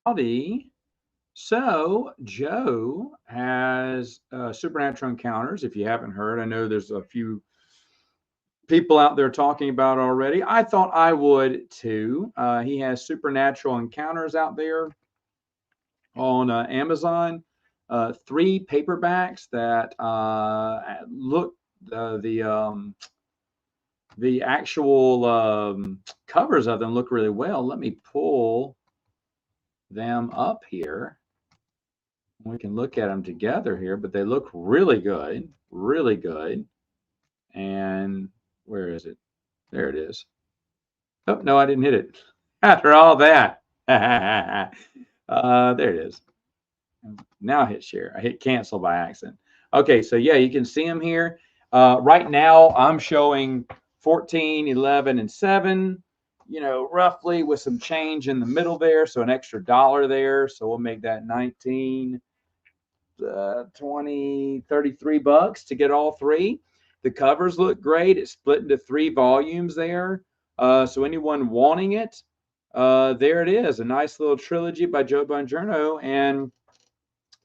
Howdy. So, Joe has Supernatural Encounters. If you haven't heard, I know there's a few people out there talking about it already. I thought I would too. He has Supernatural Encounters out there on Amazon. Three paperbacks that look the actual covers of them look really well. Let me pull them up here. We can look at them together here, but they look really good, really good. And where is it? There it is. Oh, no, I didn't hit it. After all that, there it is. Now I hit share. I hit cancel by accident. Okay, so yeah, you can see them here. Right now, I'm showing 14, 11, and 7, roughly with some change in the middle there. So an extra dollar there. So we'll make that 19, 20, $33 to get all three. The covers look great. It's split into 3 volumes there. So anyone wanting it, there it is. A nice little trilogy by Joe Bongiorno, and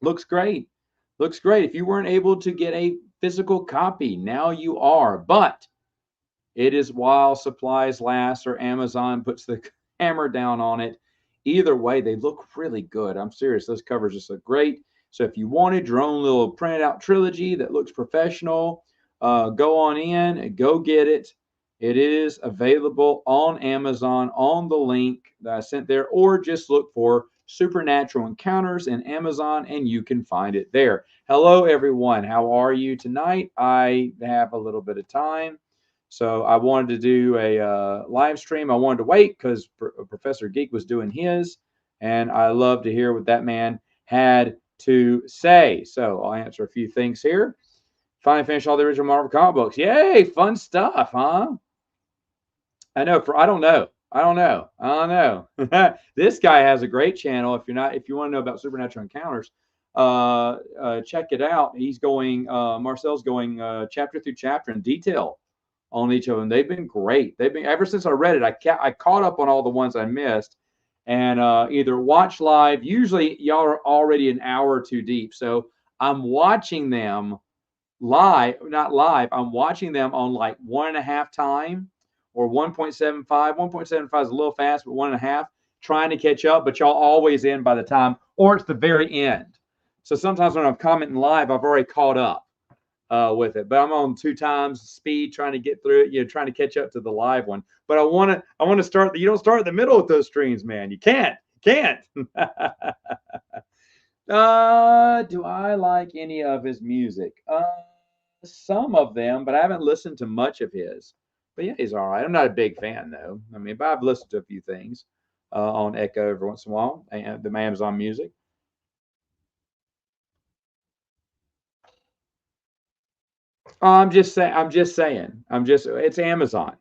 looks great. Looks great. If you weren't able to get a physical copy, now you are. But it is while supplies last, or Amazon puts the hammer down on it. Either way, they look really good. I'm serious. Those covers just look great. So if you wanted your own little printed out trilogy that looks professional, go on in and go get it. It is available on Amazon on the link that I sent there, or just look for Supernatural Encounters in Amazon and you can find it there. Hello, everyone. How are you tonight? I have a little bit of time. So I wanted to do a live stream. I wanted to wait because Professor Geek was doing his, and I love to hear what that man had to say. So I'll answer a few things here. Finally finished all the original Marvel comic books. Yay, fun stuff, huh? I know. I don't know. I don't know. I don't know. This guy has a great channel. If you want to know about Supernatural Encounters, check it out. He's going. Marcel's going chapter through chapter in detail on each of them. They've been great. They've been ever since I read it. I caught up on all the ones I missed, and either watch live. Usually, y'all are already an hour or two deep, so I'm watching them live, not live. I'm watching them on like 1.5 time or 1.75. 1.75 is a little fast, but 1.5, trying to catch up. But y'all always end by the time, or it's the very end. So sometimes when I'm commenting live, I've already caught up with it, but I'm on 2 times speed trying to get through it, trying to catch up to the live one. But I want to start. You don't start in the middle with those streams, man. You can't. Do I like any of his music? Some of them, but I haven't listened to much of his. But yeah, he's all right. I'm not a big fan though. I mean, but I've listened to a few things on Echo every once in a while, and the Amazon Music. I'm just saying. I'm just saying. It's Amazon.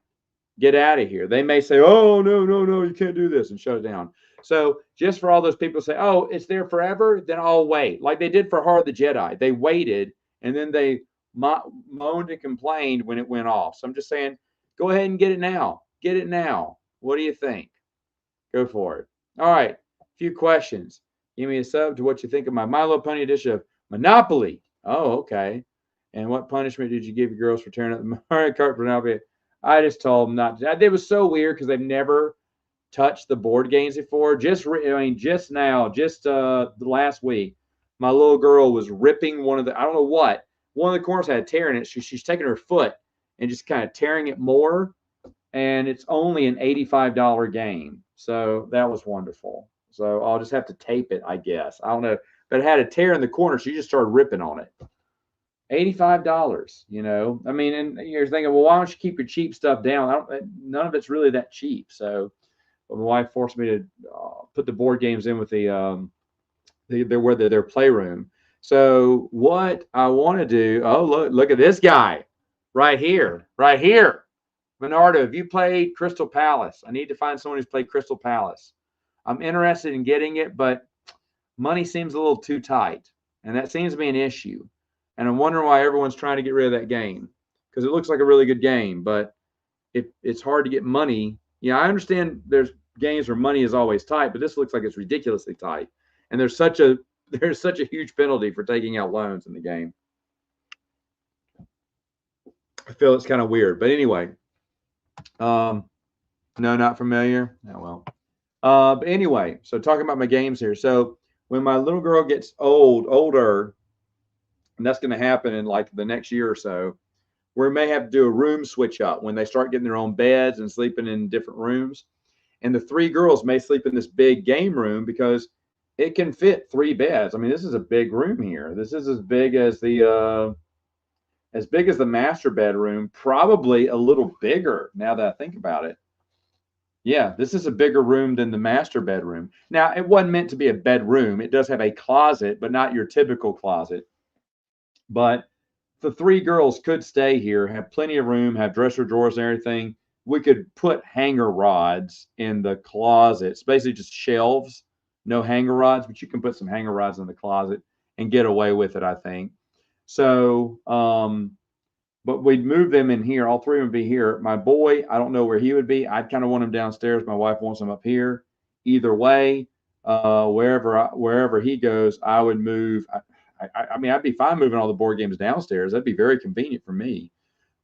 Get out of here. They may say, "Oh no, no, no, you can't do this," and shut it down. So just for all those people say, "Oh, it's there forever," then I'll wait. Like they did for Heart of the Jedi. They waited and then they moaned and complained when it went off. So I'm just saying, go ahead and get it now. Get it now. What do you think? Go for it. All right. A few questions. Give me a sub to what you think of my Little Pony edition of Monopoly. Oh, okay. And what punishment did you give your girls for tearing up the Mario Kart for Monopoly? I just told them not to. It was so weird because they've never touched the board games before. Just now, the last week, my little girl was ripping one of the, I don't know what, one of the corners had a tear in it. She's taking her foot and just kind of tearing it more. And it's only an $85 game. So that was wonderful. So I'll just have to tape it, I guess. I don't know. But it had a tear in the corner. She just started ripping on it. $85, I mean, and you're thinking, well, why don't you keep your cheap stuff down? None of it's really that cheap. So my wife forced me to put the board games in with their playroom. So what I want to do, oh, look at this guy right here. Bernardo, have you played Crystal Palace? I need to find someone who's played Crystal Palace. I'm interested in getting it, but money seems a little too tight, and that seems to be an issue. And I'm wondering why everyone's trying to get rid of that game, because it looks like a really good game, but it's hard to get money. I understand there's games where money is always tight, but this looks like it's ridiculously tight. And there's such a huge penalty for taking out loans in the game. I feel it's kind of weird, but anyway, no, not familiar. Oh well. But anyway, so talking about my games here. So when my little girl gets older, and that's going to happen in like the next year or so, we may have to do a room switch up when they start getting their own beds and sleeping in different rooms. And the three girls may sleep in this big game room because it can fit 3 beds. I mean, this is a big room here. This is as big as the master bedroom, probably a little bigger now that I think about it. Yeah, this is a bigger room than the master bedroom. Now, it wasn't meant to be a bedroom. It does have a closet, but not your typical closet. But the 3 girls could stay here, have plenty of room, have dresser drawers and everything. We could put hanger rods in the closet. It's basically just shelves, no hanger rods, but you can put some hanger rods in the closet and get away with it, I think. So, but we'd move them in here. All 3 would be here. My boy, I don't know where he would be. I'd kind of want him downstairs. My wife wants him up here. Either way, wherever he goes, I would move. I mean, I'd be fine moving all the board games downstairs. That'd be very convenient for me.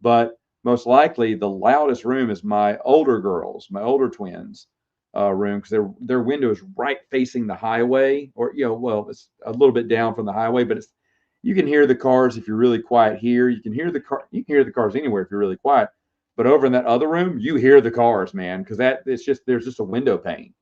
But most likely, the loudest room is my older girls, my older twins' room, because their window is right facing the highway, or well, it's a little bit down from the highway, but you can hear the cars if you're really quiet here. You can hear the cars anywhere if you're really quiet. But over in that other room, you hear the cars, man, because there's just a window pane.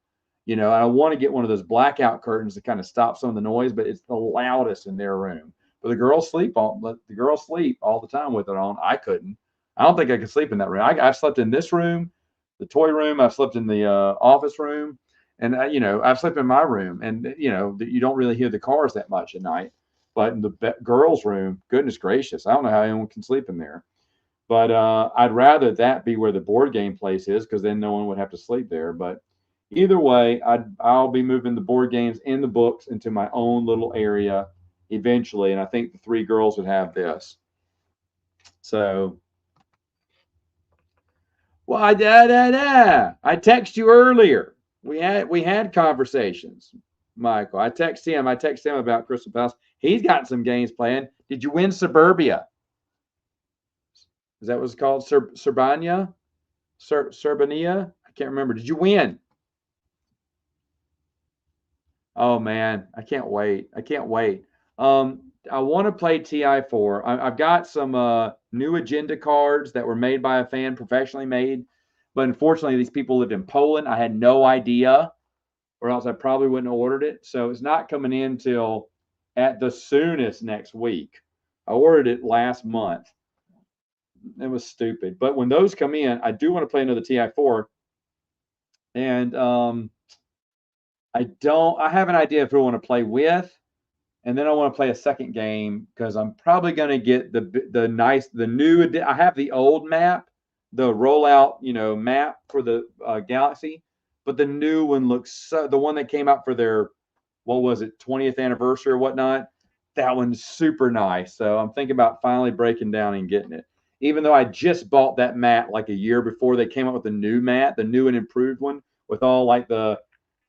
I want to get one of those blackout curtains to kind of stop some of the noise, but it's the loudest in their room. But the girls sleep all the time with it on. I couldn't. I don't think I could sleep in that room. I've slept in this room, the toy room. I've slept in the office room, and I've slept in my room, and you don't really hear the cars that much at night. But in the girls' room, goodness gracious, I don't know how anyone can sleep in there. But I'd rather that be where the board game place is, because then no one would have to sleep there. But either way, I'll be moving the board games and the books into my own little area eventually, and I think the 3 girls would have this. So, well, I texted you earlier. We had conversations, Michael. I texted him about Crystal Palace. He's got some games playing. Did you win Suburbia? Is that what it's called? Surbania? Surbania? I can't remember. Did you win? Oh man, I can't wait. I want to play TI4. I've got some new agenda cards that were made by a fan, professionally made. But unfortunately, these people lived in Poland. I had no idea, or else I probably wouldn't have ordered it. So it's not coming in till at the soonest next week. I ordered it last month. It was stupid. But when those come in, I do want to play another TI4. And I have an idea of who I want to play with. And then I want to play a second game because I'm probably going to get the new. I have the old map, the rollout, map for the Galaxy, but the new one looks the one that came out for their, what was it, 20th anniversary or whatnot. That one's super nice. So I'm thinking about finally breaking down and getting it. Even though I just bought that mat like a year before they came out with the new mat, the new and improved one with all like the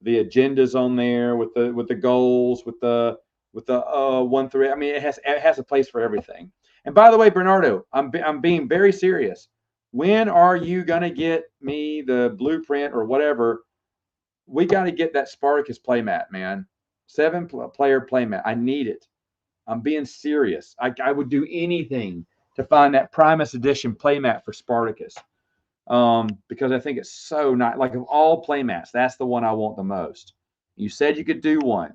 agendas on there with the goals with the 1 through. I mean, it has a place for everything. And by the way, Bernardo, I'm being very serious. When are you gonna get me the blueprint or whatever? We got to get that Spartacus playmat, man. 7-player playmat. I need it. I'm being serious. I would do anything to find that Primus Edition playmat for Spartacus, because I think it's so nice. Like, of all playmats, that's the one I want the most. You said you could do one.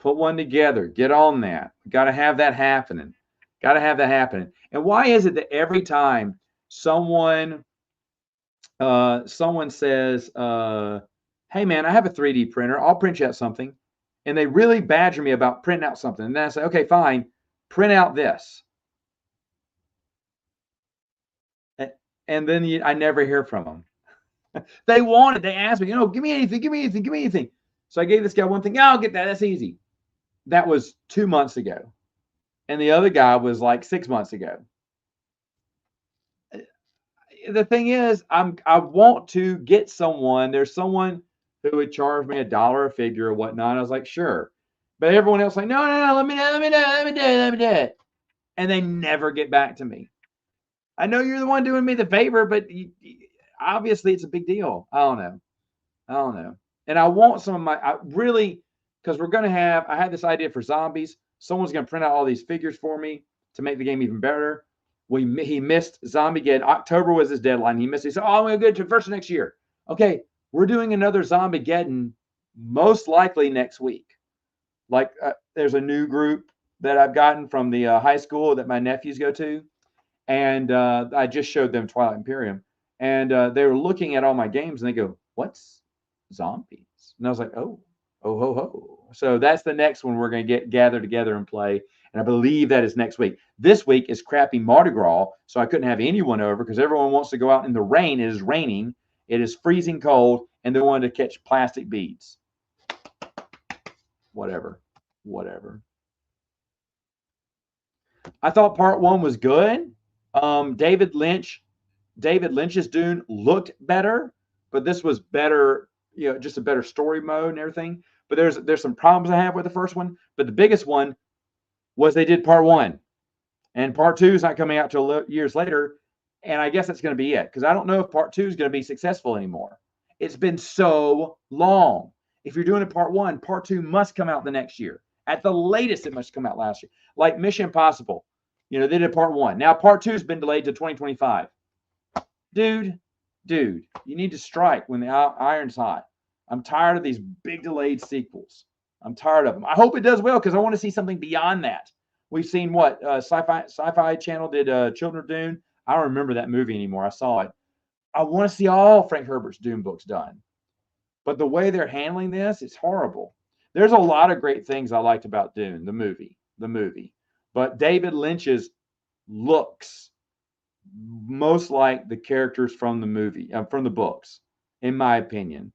Put one together. Get on that. Got to have that happening. And why is it that every time someone says, hey, man, I have a 3D printer. I'll print you out something. And they really badger me about printing out something. And then I say, okay, fine. Print out this. And then I never hear from them. They want it. They ask me, give me anything. So I gave this guy one thing. Yeah, I'll get that. That's easy. That was 2 months ago. And the other guy was like 6 months ago. The thing is, I want to get someone. There's someone who would charge me $1 a figure or whatnot. I was like, sure. But everyone else like, no, let me do it. And they never get back to me. I know you're the one doing me the favor, but obviously it's a big deal. I don't know. And I want some of because I had this idea for zombies. Someone's going to print out all these figures for me to make the game even better. He missed Zombiegeddon. October was his deadline. He missed it. He said, I'm going to get to the first of next year. Okay, we're doing another Zombiegeddon most likely next week. Like there's a new group that I've gotten from the high school that my nephews go to. And I just showed them Twilight Imperium. And they were looking at all my games and they go, what's zombies? And I was like, oh, ho, ho. So that's the next one we're going to gather together and play. And I believe that is next week. This week is crappy Mardi Gras, so I couldn't have anyone over because everyone wants to go out in the rain. It is raining. It is freezing cold, and they wanted to catch plastic beads. Whatever. I thought part 1 was good. David Lynch's Dune looked better, but this was better, just a better story mode and everything. But there's some problems I have with the first one. But the biggest one was they did part 1, and part 2 is not coming out till years later. And I guess that's going to be it because I don't know if part 2 is going to be successful anymore. It's been so long. If you're doing a part 1, part 2 must come out the next year. At the latest, it must come out last year. Like Mission Impossible, they did part 1. Now part 2 has been delayed to 2025. Dude, you need to strike when the iron's hot. I'm tired of these big delayed sequels. I'm tired of them. I hope it does well because I want to see something beyond that. We've seen what Sci-Fi Channel did Children of Dune. I don't remember that movie anymore. I saw it. I want to see all Frank Herbert's Dune books done. But the way they're handling this, it's horrible. There's a lot of great things I liked about Dune, the movie. But David Lynch's looks most like the characters from the movie, from the books, in my opinion.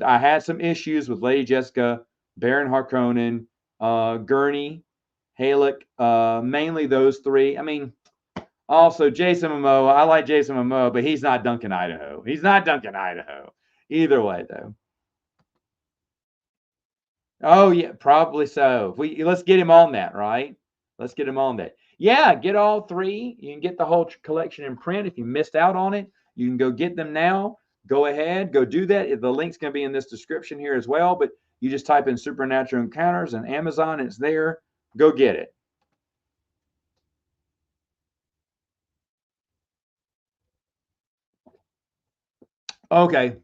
I had some issues with Lady Jessica, Baron Harkonnen, Gurney, Halleck, mainly those 3. I mean, also Jason Momoa. I like Jason Momoa, but he's not Duncan Idaho. Either way, though. Oh yeah, probably so. Let's get him on that, right? Let's get him on that. Yeah, get all 3. You can get the whole collection in print. If you missed out on it, you can go get them now. Go ahead, go do that. The link's going to be in this description here as well, but you just type in Supernatural Encounters and Amazon, it's there. Go get it. Okay.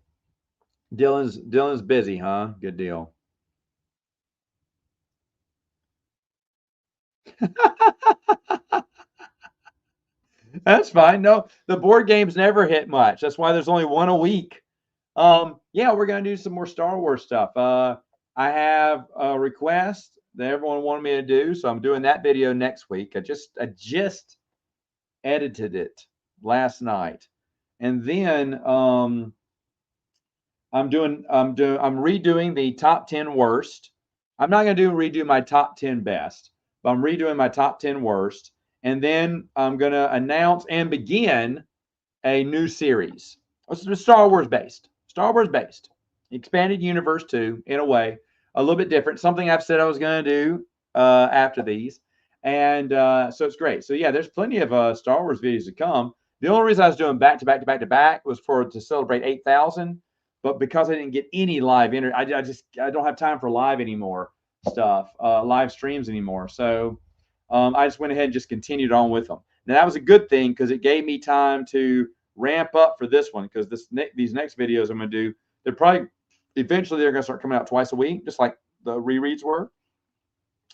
Dylan's busy, huh? Good deal. That's fine. No, the board games never hit much. That's why there's only one a week. Yeah, we're gonna do some more Star Wars stuff. I have a request that everyone wanted me to do, so I'm doing that video next week. I just edited it last night, and then I'm redoing the top 10 worst. I'm not gonna redo my top 10 best, but I'm redoing my top 10 worst. And then I'm going to announce and begin a new series. It's Star Wars based. Expanded Universe 2, in a way. A little bit different. Something I've said I was going to do after these. And so it's great. So, yeah, there's plenty of Star Wars videos to come. The only reason I was doing back to back was to celebrate 8,000. But because I didn't get any live I don't have time for live anymore stuff, live streams anymore. So I just went ahead and just continued on with them. Now that was a good thing because it gave me time to ramp up for this one because these next videos I'm going to do, they're going to start coming out twice a week, just like the rereads were.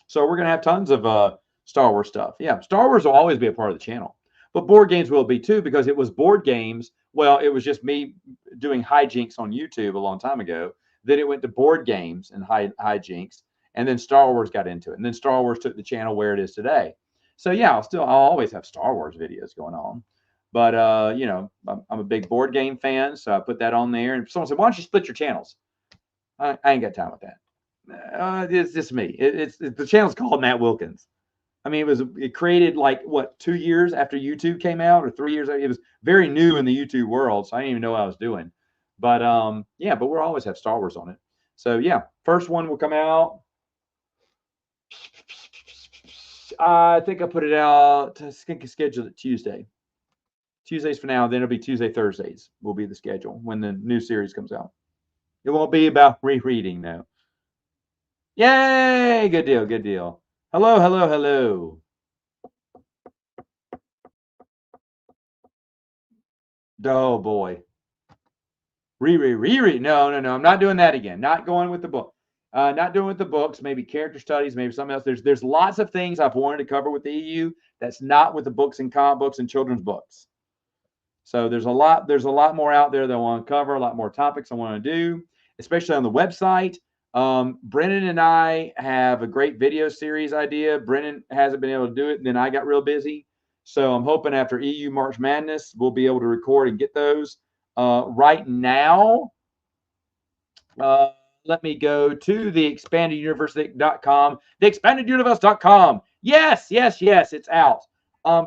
So we're going to have tons of Star Wars stuff. Yeah, Star Wars will always be a part of the channel, but board games will be too because it was board games. Well, it was just me doing hijinks on YouTube a long time ago. Then it went to board games and hijinks. And then Star Wars got into it. And then Star Wars took the channel where it is today. So, yeah, I'll always have Star Wars videos going on. But, I'm a big board game fan, so I put that on there. And someone said, why don't you split your channels? I ain't got time with that. It's just me. The channel's called Matt Wilkins. I mean, it created 2 years after YouTube came out or 3 years. It was very new in the YouTube world, so I didn't even know what I was doing. But yeah, but we'll always have Star Wars on it. So yeah, first one will come out. I think I put it out. I think I scheduled it Tuesday. Tuesdays for now. Then it'll be Tuesday, Thursdays will be the schedule when the new series comes out. It won't be about rereading though. Yay! Good deal. Good deal. Hello, hello, hello. Oh boy. Reread. No, no, no. I'm not doing that again. Not going with the book. Not doing with the books. Maybe character studies. Maybe something else. There's lots of things I've wanted to cover with the EU that's not with the books and comic books and children's books. So there's a lot more out there that I want to cover. A lot more topics I want to do, especially on the website. Brennan and I have a great video series idea. Brennan hasn't been able to do it, and then I got real busy. So I'm hoping after EU March Madness, we'll be able to record and get those. Right now, let me go to the expandeduniverse.com. Theexpandeduniverse.com. Yes, yes, yes, it's out.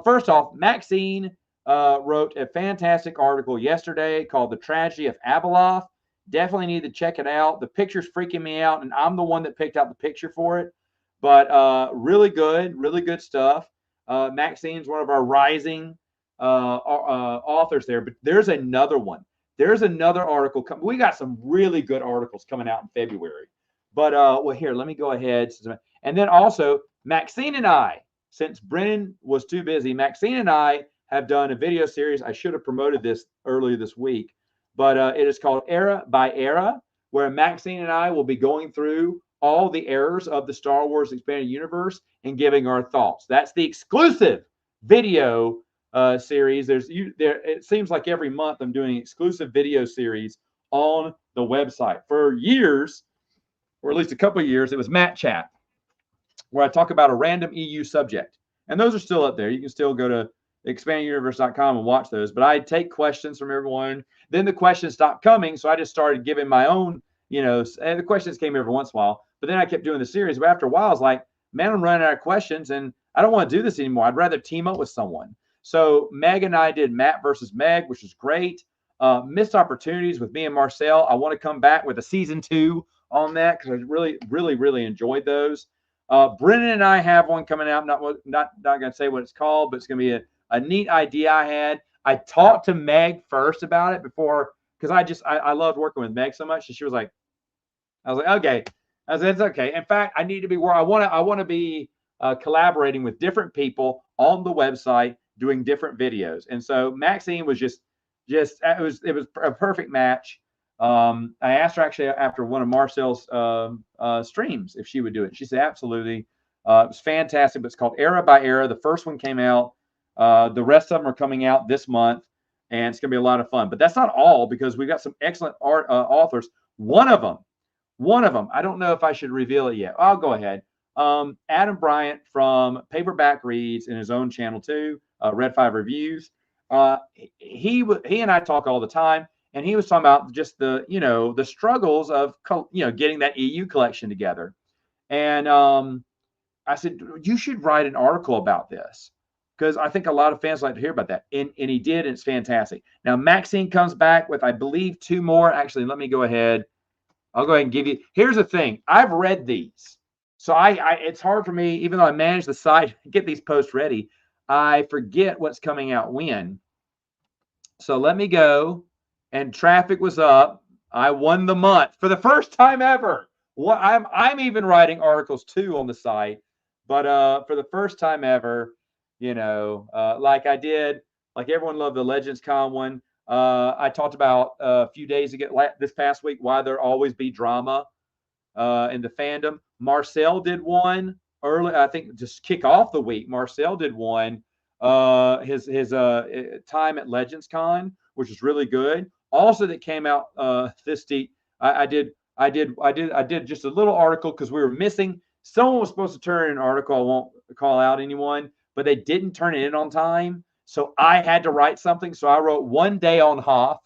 First off, Maxine wrote a fantastic article yesterday called The Tragedy of Abeloth. Definitely need to check it out. The picture's freaking me out, and I'm the one that picked out the picture for it. But really good stuff. Maxine's one of our rising authors there, but there's another one. There's another article. We got some really good articles coming out in February. But well, here, let me go ahead. And then also, Maxine and I, since Brennan was too busy, Maxine and I have done a video series. I should have promoted this earlier this week, but it is called Era by Era, where Maxine and I will be going through all the eras of the Star Wars Expanded Universe and giving our thoughts. That's the exclusive video series. It seems like every month I'm doing an exclusive video series on the website. For years, or at least a couple of years, it was Matt Chat, where I talk about a random EU subject. And those are still up there. You can still go to expandeduniverse.com and watch those. But I take questions from everyone. Then the questions stopped coming, so I just started giving my own, and the questions came every once in a while. But then I kept doing the series. But after a while, I was like, man, I'm running out of questions, and I don't want to do this anymore. I'd rather team up with someone. So Meg and I did Matt versus Meg, which was great. Missed opportunities with me and Marcel. I want to come back with a season 2 on that because I really enjoyed those. Brennan and I have one coming out. Not going to say what it's called, but it's going to be a neat idea I had. I talked to Meg first about it before because I loved working with Meg so much, and she was like, I was like, okay. I said, it's okay. In fact, I need to be where I want to be collaborating with different people on the website doing different videos. And so Maxine was just it was a perfect match. I asked her actually after one of Marcel's streams if she would do it. She said absolutely. It was fantastic. But it's called Era by Era. The first one came out. The rest of them are coming out this month, and it's going to be a lot of fun. But that's not all because we've got some excellent authors. One of them. I don't know if I should reveal it yet. I'll go ahead. Adam Bryant from Paperback Reads in his own channel too. Red 5 Reviews. He and I talk all the time, and he was talking about just the struggles of getting that EU collection together. And I said you should write an article about this because I think a lot of fans like to hear about that. And he did, and it's fantastic. Now Maxine comes back with I believe 2 more. Actually, let me go ahead. I'll go ahead and give you. Here's the thing. I've read these, so it's hard for me, even though I manage the site, get these posts ready. I forget what's coming out when. So let me go. And traffic was up. I won the month for the first time ever. I'm even writing articles too on the site, but for the first time ever, like I did, like everyone loved the Legends Con one. I talked about a few days ago, this past week, why there always be drama in the fandom. Marcel did one early, I think, just kick off the week. Marcel did one, his time at Legends Con, which is really good. Also, that came out this week. I did just a little article because we were missing. Someone was supposed to turn in an article. I won't call out anyone, but they didn't turn it in on time. So I had to write something. So I wrote One Day on Hoth.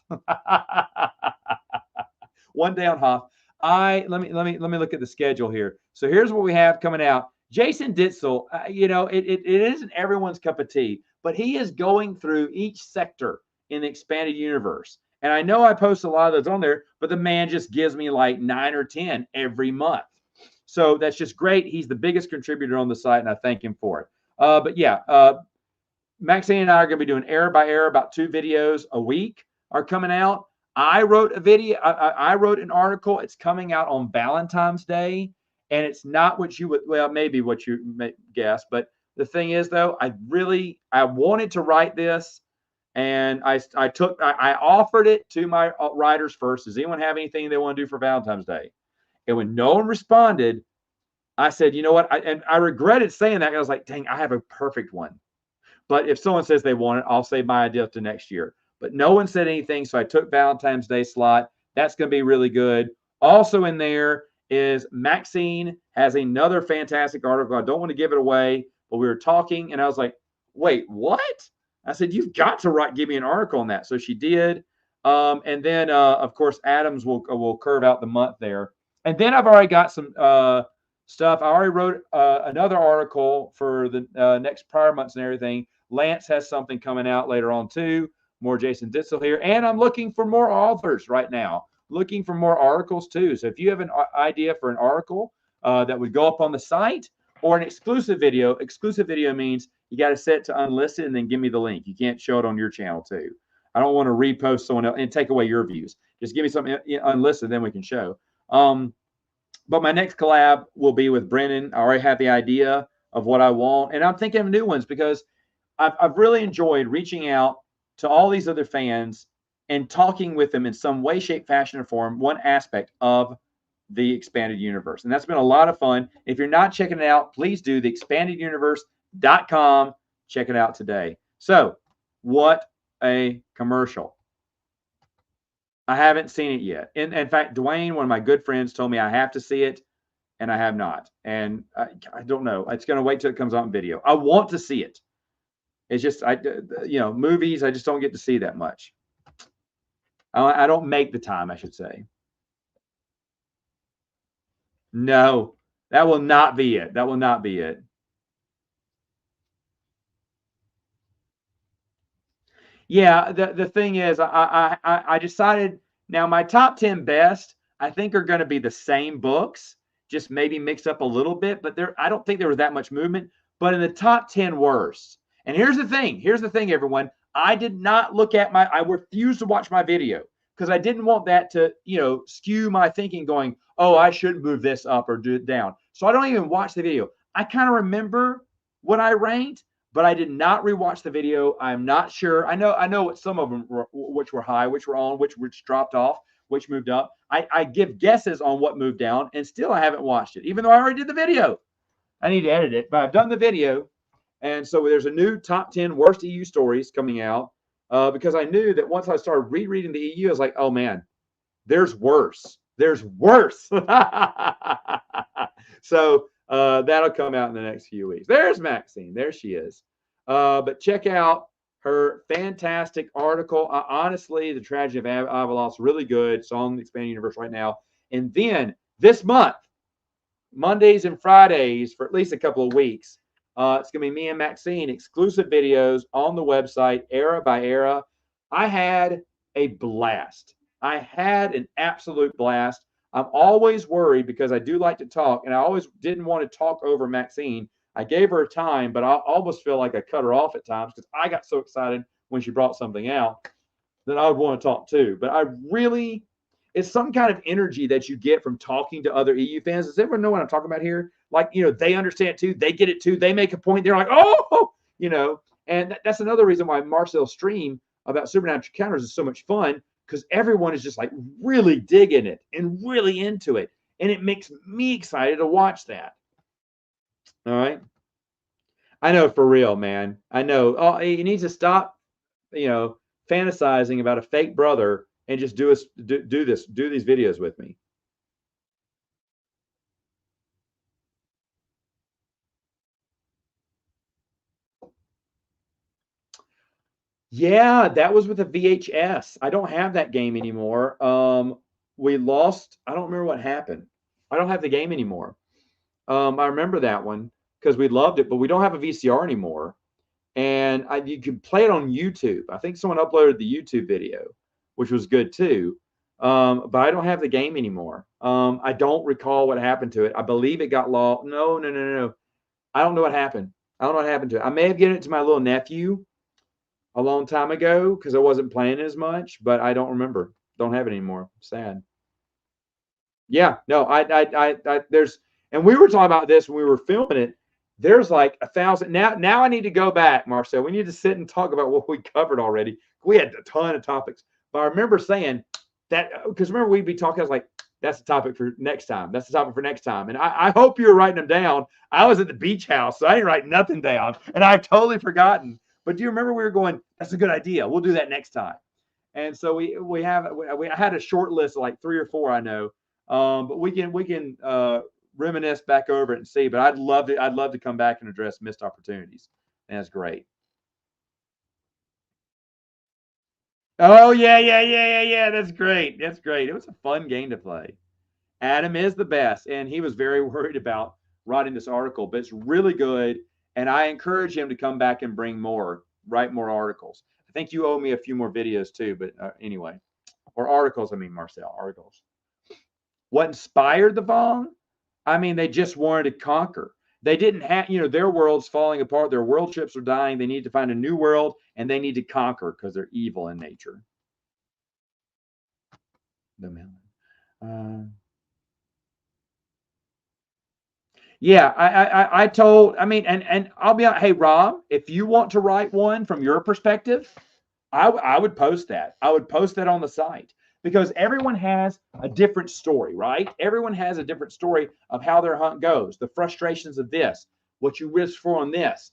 One Day on Hoth. Let me look at the schedule here. So here's what we have coming out. Jason Ditzel, it isn't everyone's cup of tea, but he is going through each sector in the expanded universe. And I know I post a lot of those on there, but the man just gives me like 9 or 10 every month. So that's just great. He's the biggest contributor on the site, and I thank him for it. But yeah, Maxine and I are going to be doing error by error. About 2 videos a week are coming out. I wrote a video. I wrote an article. It's coming out on Valentine's Day, and it's not what you would, well, maybe what you may guess. But the thing is, though, I wanted to write this, and I offered it to my writers first. Does anyone have anything they want to do for Valentine's Day? And when no one responded, I said, you know what? And I regretted saying that. I was like, dang, I have a perfect one. But if someone says they want it, I'll save my idea to next year. But no one said anything, so I took Valentine's Day slot. That's going to be really good. Also in there is Maxine has another fantastic article. I don't want to give it away, but we were talking, and I was like, wait, what? I said, you've got to give me an article on that. So she did. And then, of course, Adams will curve out the month there. And then I've already got some stuff. I already wrote another article for the next prior months and everything. Lance has something coming out later on too. More Jason Ditzel here. And I'm looking for more authors right now, looking for more articles too. So if you have an idea for an article that would go up on the site, or an exclusive video means you got to set it to unlisted and then give me the link. You can't show it on your channel too. I don't want to repost someone else and take away your views. Just give me something unlisted, then we can show. But my next collab will be with Brennan. I already have the idea of what I want, and I'm thinking of new ones because I've really enjoyed reaching out to all these other fans and talking with them in some way, shape, fashion, or form, one aspect of the Expanded Universe. And that's been a lot of fun. If you're not checking it out, please do theexpandeduniverse.com. Check it out today. So, what a commercial. I haven't seen it yet. In fact, Dwayne, one of my good friends, told me I have to see it, and I have not. And I don't know. It's going to wait till it comes out in video. I want to see it. It's just, movies, I just don't get to see that much. I don't make the time, I should say. No, that will not be it. That will not be it. Yeah, the thing is, I decided now my top 10 best, I think, are going to be the same books, just maybe mixed up a little bit. But I don't think there was that much movement. But in the top 10 worst, and here's the thing, everyone. I did not look at I refused to watch my video because I didn't want that to, skew my thinking going, oh, I should move this up or do it down. So I don't even watch the video. I kind of remember what I ranked, but I did not rewatch the video. I'm not sure. I know what some of them were, which were high, which were on, which dropped off, which moved up. I give guesses on what moved down, and still I haven't watched it, even though I already did the video. I need to edit it, but I've done the video. And so there's a new top 10 worst EU stories coming out because I knew that once I started rereading the EU, I was like, oh, man, there's worse. There's worse. So that'll come out in the next few weeks. There's Maxine. There she is. But check out her fantastic article. Honestly, The Tragedy of Avalos, really good. It's on the Expanded Universe right now. And then this month, Mondays and Fridays for at least a couple of weeks, it's going to be me and Maxine, exclusive videos on the website, Era by Era. I had a blast. I had an absolute blast. I'm always worried because I do like to talk, and I always didn't want to talk over Maxine. I gave her time, but I almost feel like I cut her off at times because I got so excited when she brought something out that I would want to talk too. But it's some kind of energy that you get from talking to other EU fans. Does everyone know what I'm talking about here? Like, they understand it too. They get it too. They make a point. They're like, oh, and that's another reason why Marcel's stream about Supernatural Encounters is so much fun, because everyone is just like really digging it and really into it. And it makes me excited to watch that. All right. I know, for real, man. I know. Oh, he needs to stop, fantasizing about a fake brother and just do these videos with me. Yeah, that was with a VHS. I don't have that game anymore. We lost. I don't remember what happened. I don't have the game anymore. I remember that one because we loved it, but we don't have a VCR anymore. And you can play it on YouTube. I think someone uploaded the YouTube video. which was good too. But I don't have the game anymore. I don't recall what happened to it. I believe it got lost. No, no, no, no, no. I don't know what happened. I don't know what happened to it. I may have given it to my little nephew a long time ago because I wasn't playing as much, but I don't remember. Don't have it anymore. Sad. Yeah, no, there's, and we were talking about this when we were filming it. There's like 1,000 now. Now I need to go back, Marcel. We need to sit and talk about what we covered already. We had a ton of topics, but I remember saying that because remember we'd be talking. I was like, "That's the topic for next time. That's the topic for next time." And I hope you were writing them down. I was at the beach house, so I didn't write nothing down, and I've totally forgotten. But do you remember we were going? That's a good idea. We'll do that next time. And so we I had a short list of like 3 or 4 I know, but we can reminisce back over it and see. But I'd love to come back and address missed opportunities. And that's great. Oh yeah, yeah, yeah, yeah, yeah. That's great. That's great. It was a fun game to play. Adam is the best, and he was very worried about writing this article, but it's really good. And I encourage him to come back and write more articles. I think you owe me a few more videos too, but anyway, or articles. I mean, Marcel, articles. What inspired the Vong? I mean, they just wanted to conquer. They didn't have, their world's falling apart. Their world ships are dying. They need to find a new world, and they need to conquer because they're evil in nature. The melon. Yeah, I told, I mean, and I'll be, hey, Rob, if you want to write one from your perspective, I would post that. I would post that on the site because everyone has a different story, right? Everyone has a different story of how their hunt goes, the frustrations of this, what you risk for on this.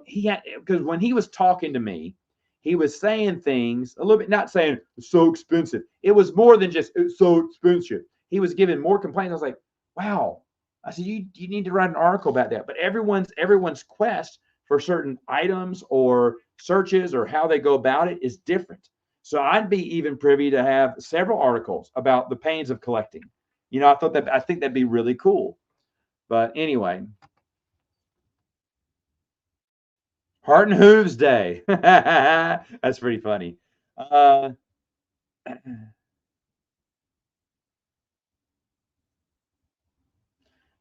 He had, because when he was talking to me, he was saying things a little bit, not saying it's so expensive. It was more than just it's so expensive. He was giving more complaints. I was like, wow. I said, you need to write an article about that. But everyone's quest for certain items or searches or how they go about it is different. So I'd be even privy to have several articles about the pains of collecting. I think that'd be really cool. But anyway, Heart and Hooves Day. That's pretty funny.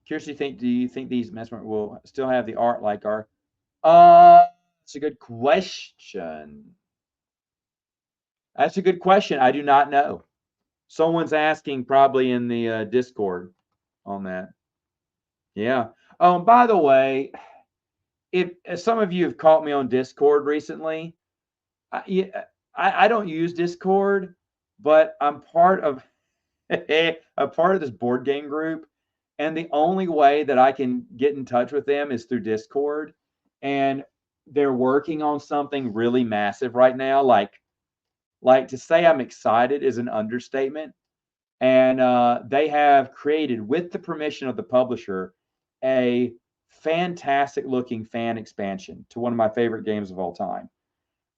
Curious, do you think these Mesmer will still have the art like our? That's a good question. That's a good question. I do not know. Someone's asking probably in the Discord on that. Yeah. By the way, if some of you have caught me on Discord recently, I don't use Discord, but I'm part of this board game group, and the only way that I can get in touch with them is through Discord, and they're working on something really massive right now. Like to say I'm excited is an understatement. And they have created, with the permission of the publisher, a fantastic looking fan expansion to one of my favorite games of all time.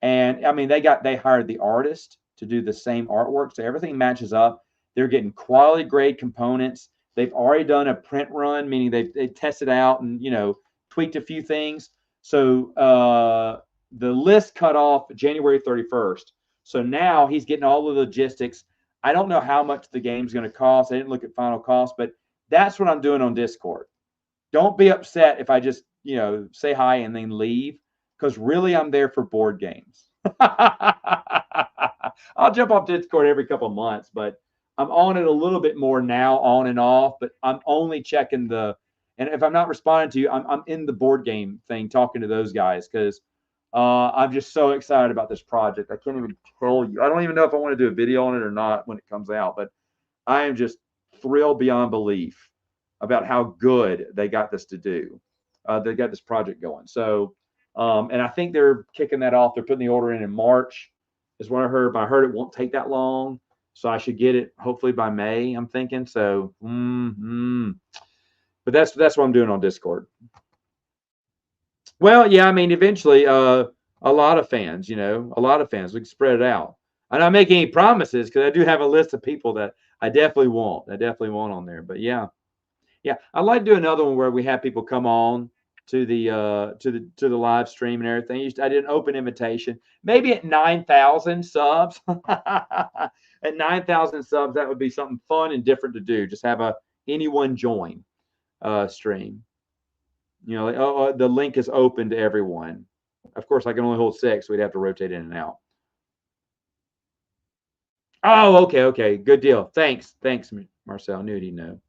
And I mean, they hired the artist to do the same artwork, so everything matches up. They're getting quality grade components. They've already done a print run, meaning they tested out and tweaked a few things. So the list cut off January 31st. So now he's getting all the logistics. I don't know how much the game's going to cost. I didn't look at final cost, but that's what I'm doing on Discord. Don't be upset if I just, say hi and then leave, because really I'm there for board games. I'll jump off Discord every couple of months, but I'm on it a little bit more now, on and off, but I'm only checking and if I'm not responding to you, I'm in the board game thing talking to those guys because I'm just so excited about this project. I can't even tell you. I don't even know if I want to do a video on it or not when it comes out, but I am just thrilled beyond belief about how good they got this to do. They got this project going. So, and I think they're kicking that off. They're putting the order in March, is what I heard. But I heard it won't take that long, so I should get it hopefully by May. I'm thinking so. But that's what I'm doing on Discord. Well, yeah, I mean, eventually, a lot of fans, a lot of fans. We can spread it out. I'm not making any promises because I do have a list of people that I definitely want. On there. But yeah, I'd like to do another one where we have people come on to the live stream and everything. I did an open invitation. Maybe at 9,000 subs. At 9,000 subs, that would be something fun and different to do. Just have anyone join stream. You know, the link is open to everyone. Of course, I can only hold 6, so we'd have to rotate in and out. Oh, okay. Good deal. Thanks, Marcel. Knew he'd know.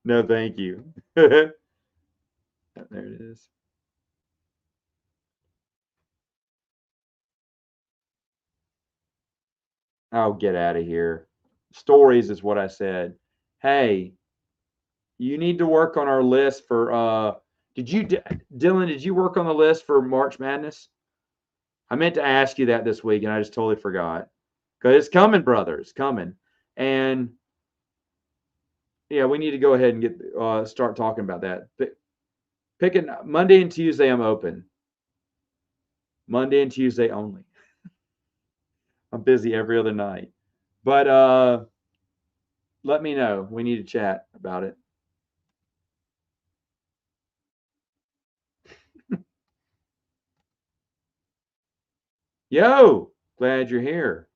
No, thank you. There it is. Oh, get out of here. Stories is what I said. Hey, you need to work on our list for Dylan, did you work on the list for March Madness? I meant to ask you that this week and I just totally forgot. Because it's coming, brother. It's coming. And yeah, we need to go ahead and get start talking about that. Picking Monday and Tuesday, I'm open. Monday and Tuesday only. I'm busy every other night. But let me know. We need to chat about it. Yo, glad you're here.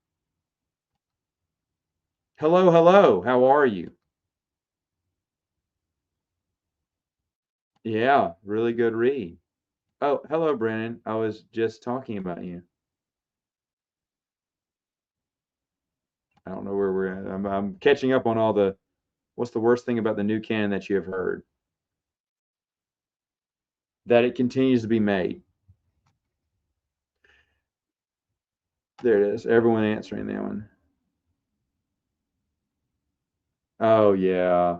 Hello. How are you? Yeah, really good read. Oh, hello, Brennan. I was just talking about you. I don't know where we're at. I'm catching up on all the. What's the worst thing about the new canon that you have heard? That it continues to be made. There it is. Everyone answering that one. Oh yeah.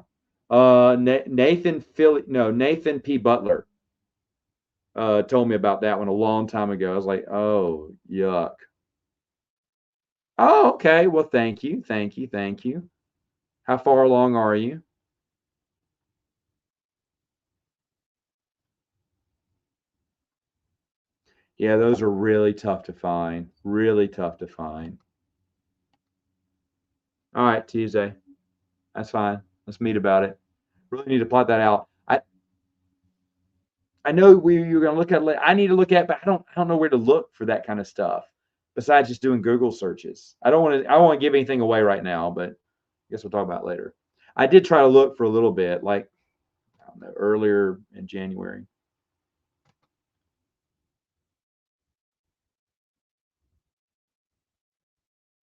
Nathan P. Butler told me about that one a long time ago. I was like, oh yuck. Oh, okay. Well, thank you. How far along are you? Yeah, those are really tough to find. Really tough to find. All right, Tuesday. That's fine. Let's meet about it. Really need to plot that out. I know you're going to look at. I need to look at, but I don't know where to look for that kind of stuff. Besides just doing Google searches, I don't want to give anything away right now, but I guess we'll talk about it later. I did try to look for a little bit, like I don't know, earlier in January.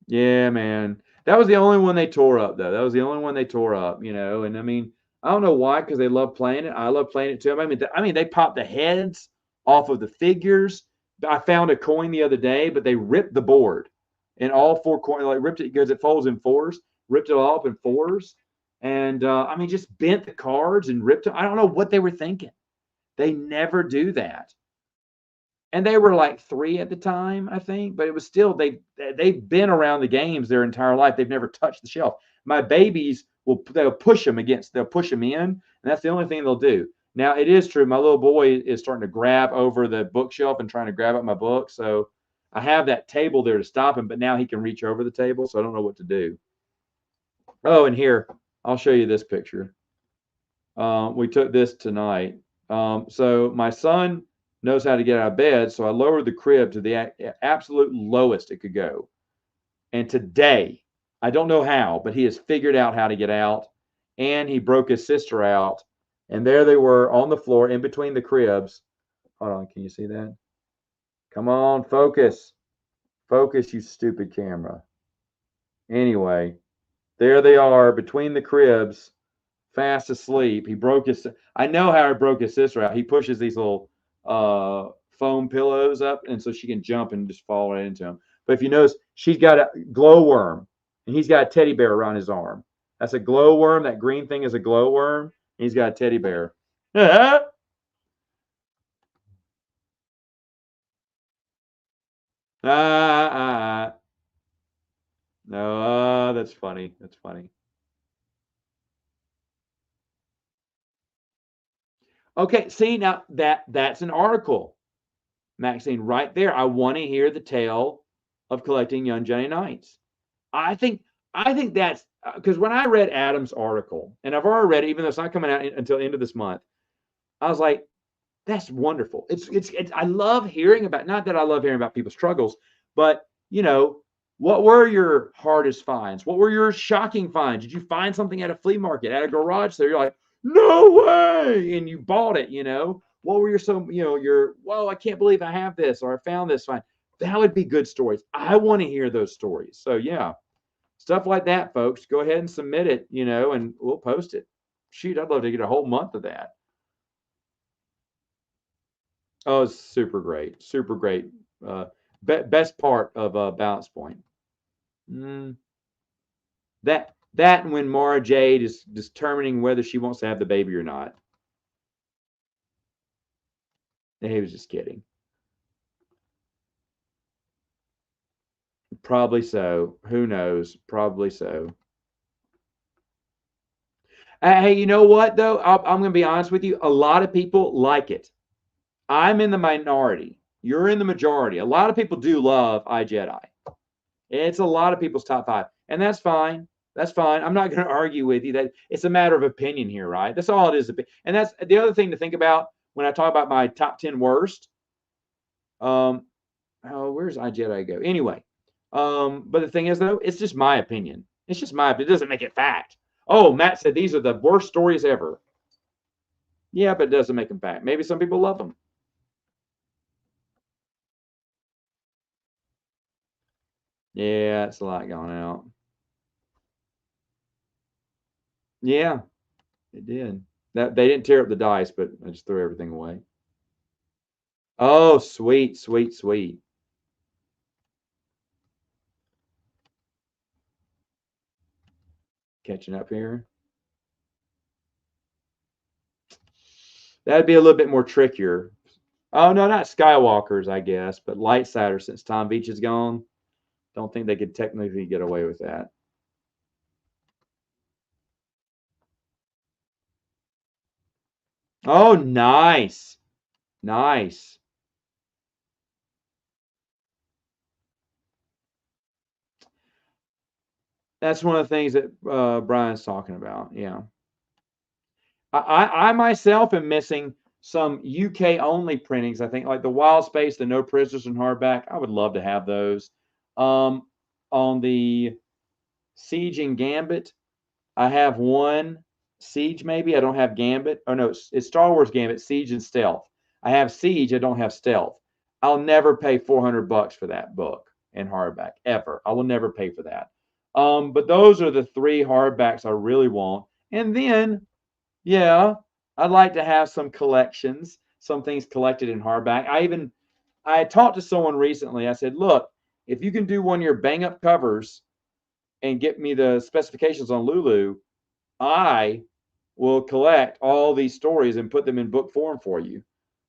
Yeah, man. That was the only one they tore up, though. That was the only one they tore up, you know. And I mean, I don't know why, because they love playing it. I love playing it too. I mean, they popped the heads off of the figures. I found a coin the other day, but they ripped the board, and all 4 coins, like ripped it because it folds in fours. Ripped it all up in fours, and I mean, just bent the cards and ripped it. I don't know what they were thinking. They never do that, and they were like 3 at the time, I think, but it was still they've been around the games their entire life. They've never touched the shelf. My babies they'll push them in, and that's the only thing they'll do. Now it is true. My little boy is starting to grab over the bookshelf and trying to grab up my book. So I have that table there to stop him, but now he can reach over the table. So I don't know what to do. Oh, and here I'll show you this picture. We took this tonight. So my son knows how to get out of bed, so I lowered the crib to the absolute lowest it could go. And today, I don't know how, but he has figured out how to get out, and he broke his sister out, and there they were on the floor in between the cribs. Hold on, can you see that? Come on, focus. Focus, you stupid camera. Anyway, there they are between the cribs, fast asleep. I know how he broke his sister out. He pushes these little foam pillows up, and so she can jump and just fall right into him. But if you notice, she's got a glowworm, and he's got a teddy bear around his arm. That's a glowworm. That green thing is a glowworm. He's got a teddy bear. No, that's funny. That's funny. Okay, see now that's an article, Maxine, right there. I want to hear the tale of collecting Young Johnny Knights. I think I think that's because when I read Adam's article, and I've already read it, even though it's not coming out until the end of this month, I was like, that's wonderful. It's I love hearing about, not that I love hearing about people's struggles, but what were your hardest finds? What were your shocking finds? Did you find something at a flea market, at a garage sale? You're like, no way, and you bought it. What were whoa, I can't believe I have this, or I found this find. That would be good stories. I want to hear those stories. So yeah, stuff like that, folks. Go ahead and submit it, and we'll post it. Shoot, I'd love to get a whole month of that. Oh, it's super great. Super great. Best part of Balance Point. Mm, that and when Mara Jade is determining whether she wants to have the baby or not. He was just kidding. Probably so. Who knows? Probably so. Hey, you know what though? I'm going to be honest with you. A lot of people like it. I'm in the minority. You're in the majority. A lot of people do love iJedi. It's a lot of people's top 5, and that's fine. That's fine. I'm not going to argue with you. That it's a matter of opinion here, right? That's all it is. And that's the other thing to think about when I talk about my top 10 worst. Where's iJedi go? Anyway, but the thing is though, it's just my opinion. It's just my opinion. It doesn't make it fact. Oh, Matt said these are the worst stories ever. Yeah, but it doesn't make them fact. Maybe some people love them. Yeah, it's a lot going out. Yeah, it did. That they didn't tear up the dice, but I just threw everything away. Oh, sweet, sweet, sweet. Catching up here. That'd be a little bit more trickier. Oh no, not Skywalkers, I guess, but Lightsider since Tom Beach is gone. Don't think they could technically get away with that. Oh, nice. Nice. That's one of the things that Brian's talking about. Yeah. I myself am missing some UK only printings. I think like the Wild Space, the No Prisoners in hardback. I would love to have those. Um, on the Siege and Gambit, I have one Siege. Maybe I don't have Gambit. Oh no, it's Star Wars Gambit, Siege and Stealth. I have Siege. I don't have Stealth. I'll never pay $400 for that book in hardback ever. I will never pay for that. But those are the 3 hardbacks I really want. And then yeah, I'd like to have some collections, some things collected in hardback. I talked to someone recently. I said, look, if you can do one of your bang up covers and get me the specifications on Lulu, I will collect all these stories and put them in book form for you.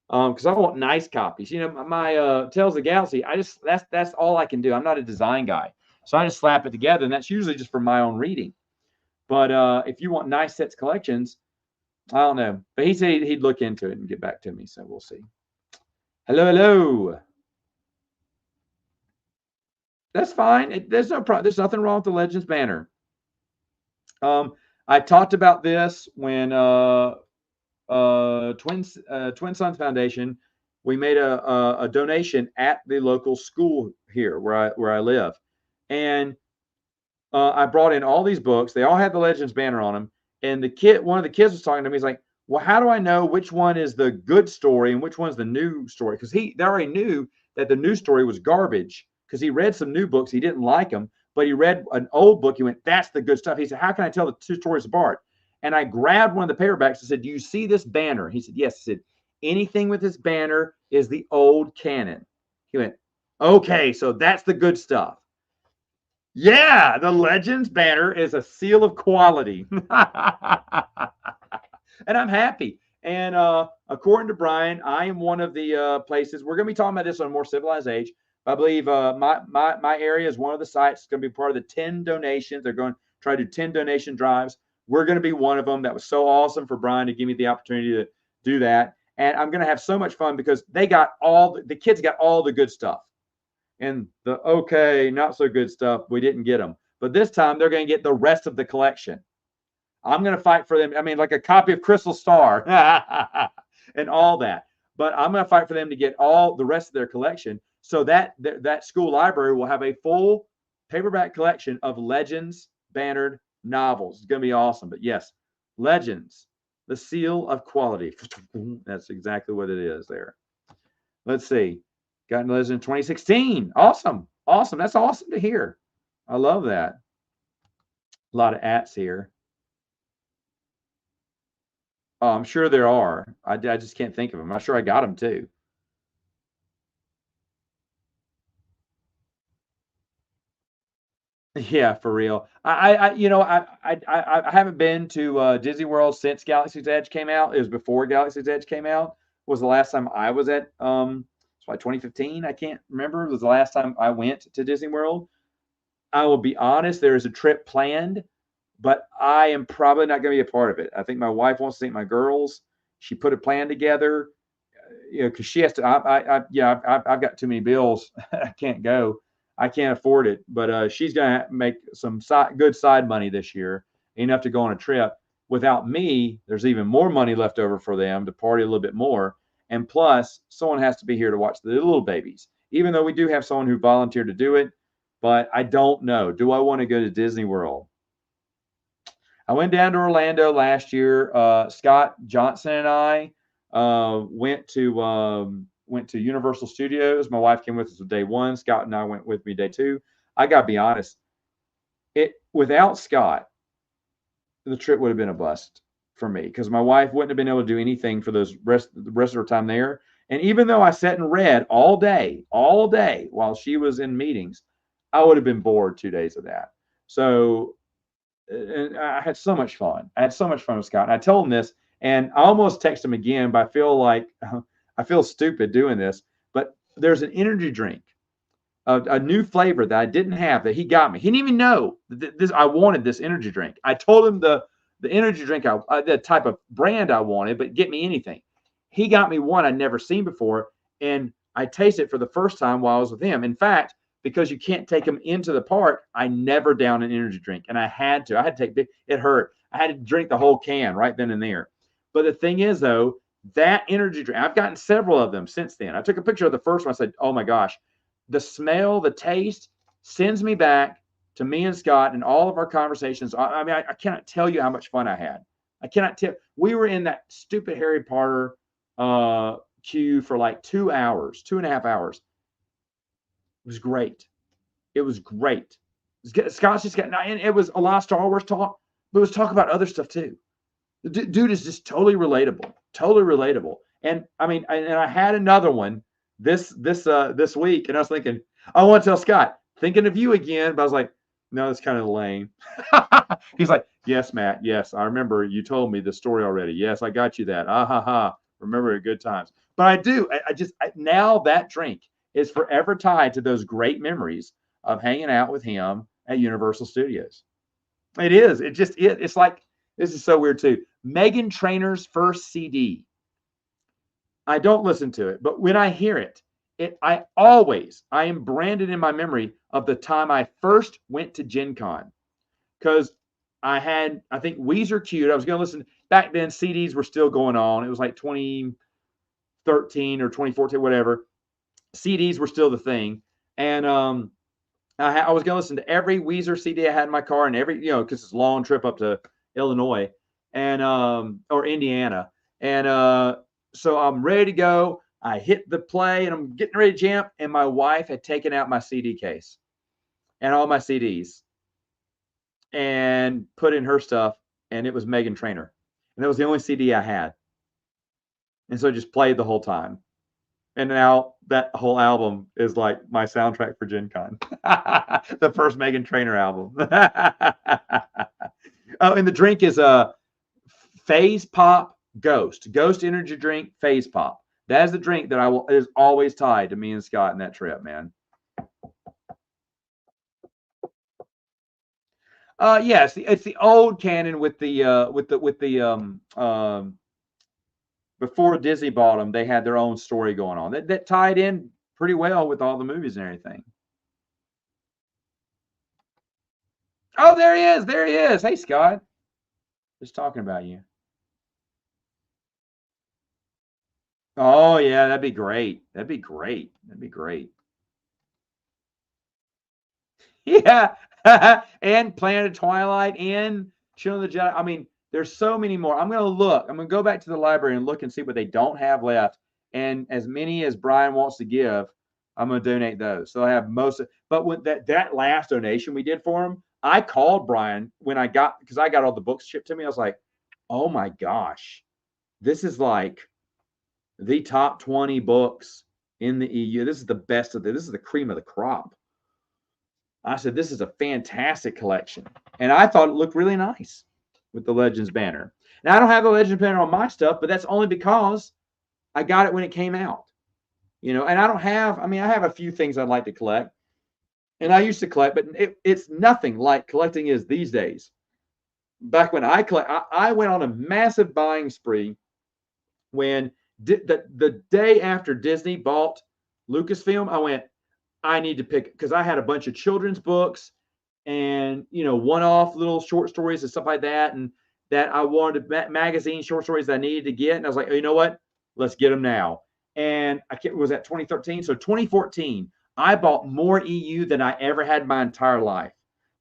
Because I want nice copies. My Tales of the Galaxy, that's all I can do. I'm not a design guy. So I just slap it together, and that's usually just for my own reading. But if you want nice sets collections, I don't know, but he said he'd look into it and get back to me, so we'll see. Hello, hello. That's fine. There's no problem. There's nothing wrong with the Legends banner. I talked about this when Twin Sons Foundation, we made a donation at the local school here where I live, and I brought in all these books. They all had the Legends banner on them, and one of the kids was talking to me. He's like, well, how do I know which one is the good story and which one's the new story? Because they already knew that the new story was garbage because he read some new books. He didn't like them, but he read an old book. He went, that's the good stuff. He said, how can I tell the 2 stories apart? And I grabbed one of the paperbacks and said, do you see this banner? He said, yes. I said, anything with this banner is the old canon. He went, okay, so that's the good stuff. Yeah, the Legends banner is a seal of quality. And I'm happy. And according to Brian, I am one of the places. We're going to be talking about this on a more civilized age. I believe my area is one of the sites. It's going to be part of the 10 donations. They're going to try to do 10 donation drives. We're going to be one of them. That was so awesome for Brian to give me the opportunity to do that. And I'm going to have so much fun because they got the kids got all the good stuff. And the okay, not so good stuff, we didn't get them. but this time they're going to get the rest of the collection. I'm going to fight for them. I mean, like a copy of Crystal Star and all that. But I'm going to fight for them to get all the rest of their collection, so that that school library will have a full paperback collection of Legends Bannered novels. It's going to be awesome. But yes, Legends, the seal of quality. That's exactly what it is there. Let's see. Got Legends in 2016. Awesome. Awesome. That's awesome to hear. I love that. A lot of ats here. Oh, I'm sure there are. I just can't think of them. I'm sure I got them too. Yeah, for real. I haven't been to Disney World since Galaxy's Edge came out. It was before Galaxy's Edge came out. Was the last time I was at it's like 2015. I can't remember. It was the last time I went to Disney World. I will be honest, there is a trip planned, but I am probably not going to be a part of it. I think my wife wants to take my girls. She put a plan together, you know, because she has to. I've got too many bills. I can't go. I can't afford it. But she's going to make some good side money this year, enough to go on a trip. Without me, there's even more money left over for them to party a little bit more. And plus, someone has to be here to watch the little babies. Even though we do have someone who volunteered to do it, but I don't know. Do I want to go to Disney World? I went down to Orlando last year. Scott Johnson and I went to Universal Studios. My wife came with us day one. Scott and I went with me day two. I gotta be honest. Without Scott, the trip would have been a bust for me because my wife wouldn't have been able to do anything for the rest of her time there. And even though I sat and read all day while she was in meetings, I would have been bored 2 days of that. So and I had so much fun. I had so much fun with Scott. And I told him this, and I almost text him again, but I feel like I feel stupid doing this. But there's an energy drink, a new flavor that I didn't have that he got me. He didn't even know this. I wanted this energy drink. I told him the energy drink, the type of brand I wanted, but get me anything. He got me one I'd never seen before, and I tasted it for the first time while I was with him. In fact, because you can't take them into the park, I never down an energy drink, and I had to. I had to take it hurt. I had to drink the whole can right then and there. But the thing is, though, that energy drink, I've gotten several of them since then. I took a picture of the first one. I said, "Oh my gosh, the smell, the taste sends me back to me and Scott and all of our conversations." I mean, I cannot tell you how much fun I had. I cannot tell. We were in that stupid Harry Potter queue for like 2 hours, 2.5 hours. It was great. It was great. Scott's just got, and it was a lot of Star Wars talk, but it was talk about other stuff too. The dude is just totally relatable, totally relatable. And I mean, and I had another one this week, and I was thinking, I want to tell Scott, thinking of you again, but I was like, no, it's kind of lame. He's like, yes, Matt, yes, I remember you told me the story already. Yes, I got you that. Ah ha ha. Remember it, good times. But I do. Now that drink is forever tied to those great memories of hanging out with him at Universal Studios. It is. It's like, this is so weird too. Meghan Trainor's first CD. I don't listen to it, but when I hear it, I am branded in my memory of the time I first went to Gen Con. Because I think Weezer Cute. I was going to listen. Back then, CDs were still going on. It was like 2013 or 2014, whatever. CDs were still the thing. And I was going to listen to every Weezer CD I had in my car, and every, because it's a long trip up to Illinois and or Indiana. And so I'm ready to go. I hit the play and I'm getting ready to jam. And my wife had taken out my CD case and all my CDs and put in her stuff. And it was Meghan Trainor. And that was the only CD I had. And so I just played the whole time. And now that whole album is like my soundtrack for Gen Con. The first Meghan Trainor album. Oh, and the drink is a Phase Pop Ghost energy drink. Phase Pop. That is the drink that is always tied to me and Scott in that trip, man. Yes, it's the old canon with the before Disney bought them, they had their own story going on that tied in pretty well with all the movies and everything. Oh, there he is. There he is. Hey, Scott. Just talking about you. Oh, yeah, that'd be great. That'd be great. That'd be great. Yeah. And Planet of Twilight and Children of the Jedi. I mean, there's so many more. I'm going to look. I'm going to go back to the library and look and see what they don't have left. And as many as Brian wants to give, I'm going to donate those. So I have most of, but when that last donation we did for him, I called Brian when I got, because I got all the books shipped to me. I was like, oh my gosh, this is like the top 20 books in the EU. This is the best of this is the cream of the crop. I said, this is a fantastic collection. And I thought it looked really nice with the Legends banner. Now, I don't have the Legends banner on my stuff, but that's only because I got it when it came out. You know, and I don't have, I mean, I have a few things I'd like to collect. And I used to collect, but it's nothing like collecting is these days. Back when I went on a massive buying spree when the day after Disney bought Lucasfilm. I went, I need to pick, because I had a bunch of children's books and, you know, one-off little short stories and stuff like that, and that I wanted magazine short stories that I needed to get. And I was like, oh, you know what? Let's get them now. And I can't, was that 2013? So 2014, I bought more EU than I ever had in my entire life.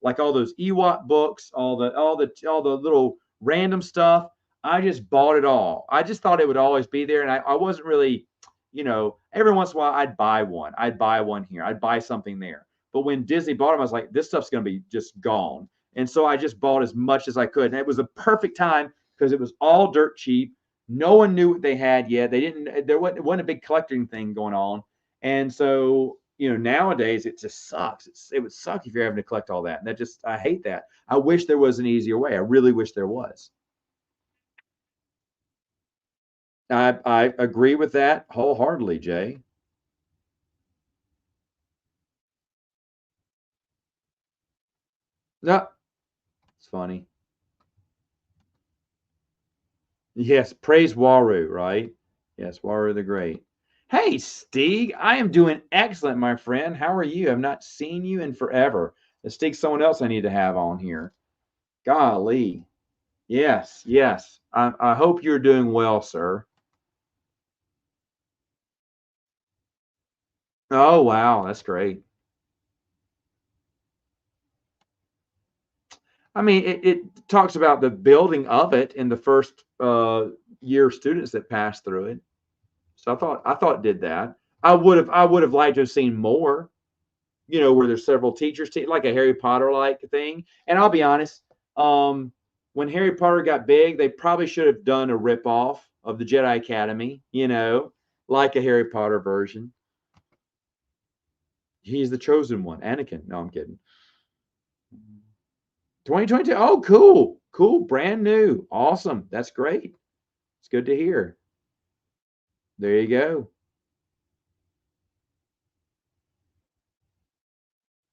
Like all those Ewok books, all the little random stuff. I just bought it all. I just thought it would always be there, and I wasn't really, you know, every once in a while I'd buy one. I'd buy one here. I'd buy something there. But when Disney bought them, I was like, this stuff's going to be just gone. And so I just bought as much as I could. And it was a perfect time because it was all dirt cheap. No one knew what they had yet. They didn't, there wasn't a big collecting thing going on. And so, you know, nowadays it just sucks. It would suck if you're having to collect all that. And that just, I hate that. I wish there was an easier way. I really wish there was. I agree with that wholeheartedly, Jay. No, it's funny. Yes, praise Waru, right? Yes, Waru the Great. Hey, Steeg, I am doing excellent, my friend. How are you? I've not seen you in forever. Steeg's someone else I need to have on here. Golly. Yes, yes. I hope you're doing well, sir. Oh, wow. That's great. I mean, it talks about the building of it in the first year students that passed through it. So I thought it did that. I would have liked to have seen more, you know, where there's several teachers, like a Harry Potter like thing. And I'll be honest, when Harry Potter got big, they probably should have done a rip off of the Jedi Academy, you know, like a Harry Potter version. He's the chosen one, Anakin. No, I'm kidding. 2022. Oh, cool, cool, brand new, awesome. That's great. It's good to hear. There you go.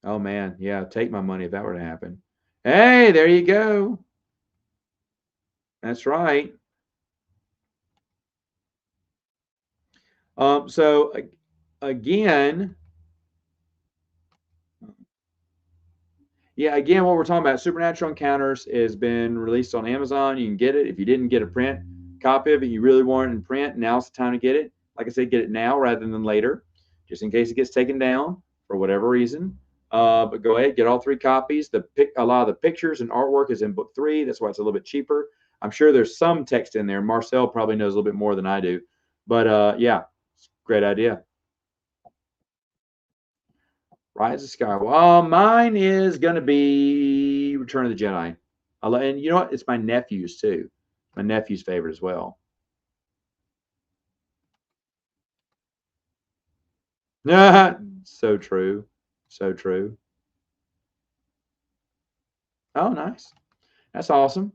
Oh man, yeah, take my money if that were to happen. Hey, there you go. That's right. So again, yeah, again, what we're talking about, Supernatural Encounters has been released on Amazon. You can get it. If you didn't get a print copy of it, you really want it in print, now's the time to get it. Like I said, get it now rather than later, just in case it gets taken down for whatever reason. But go ahead, get all three copies. A lot of the pictures and artwork is in book 3. That's why it's a little bit cheaper. I'm sure there's some text in there. Marcel probably knows a little bit more than I do. But yeah, great idea. Rise of Skywalker. Mine is gonna be Return of the Jedi. And you know what? It's my nephew's too. My nephew's favorite as well. So true. So true. Oh, nice. That's awesome.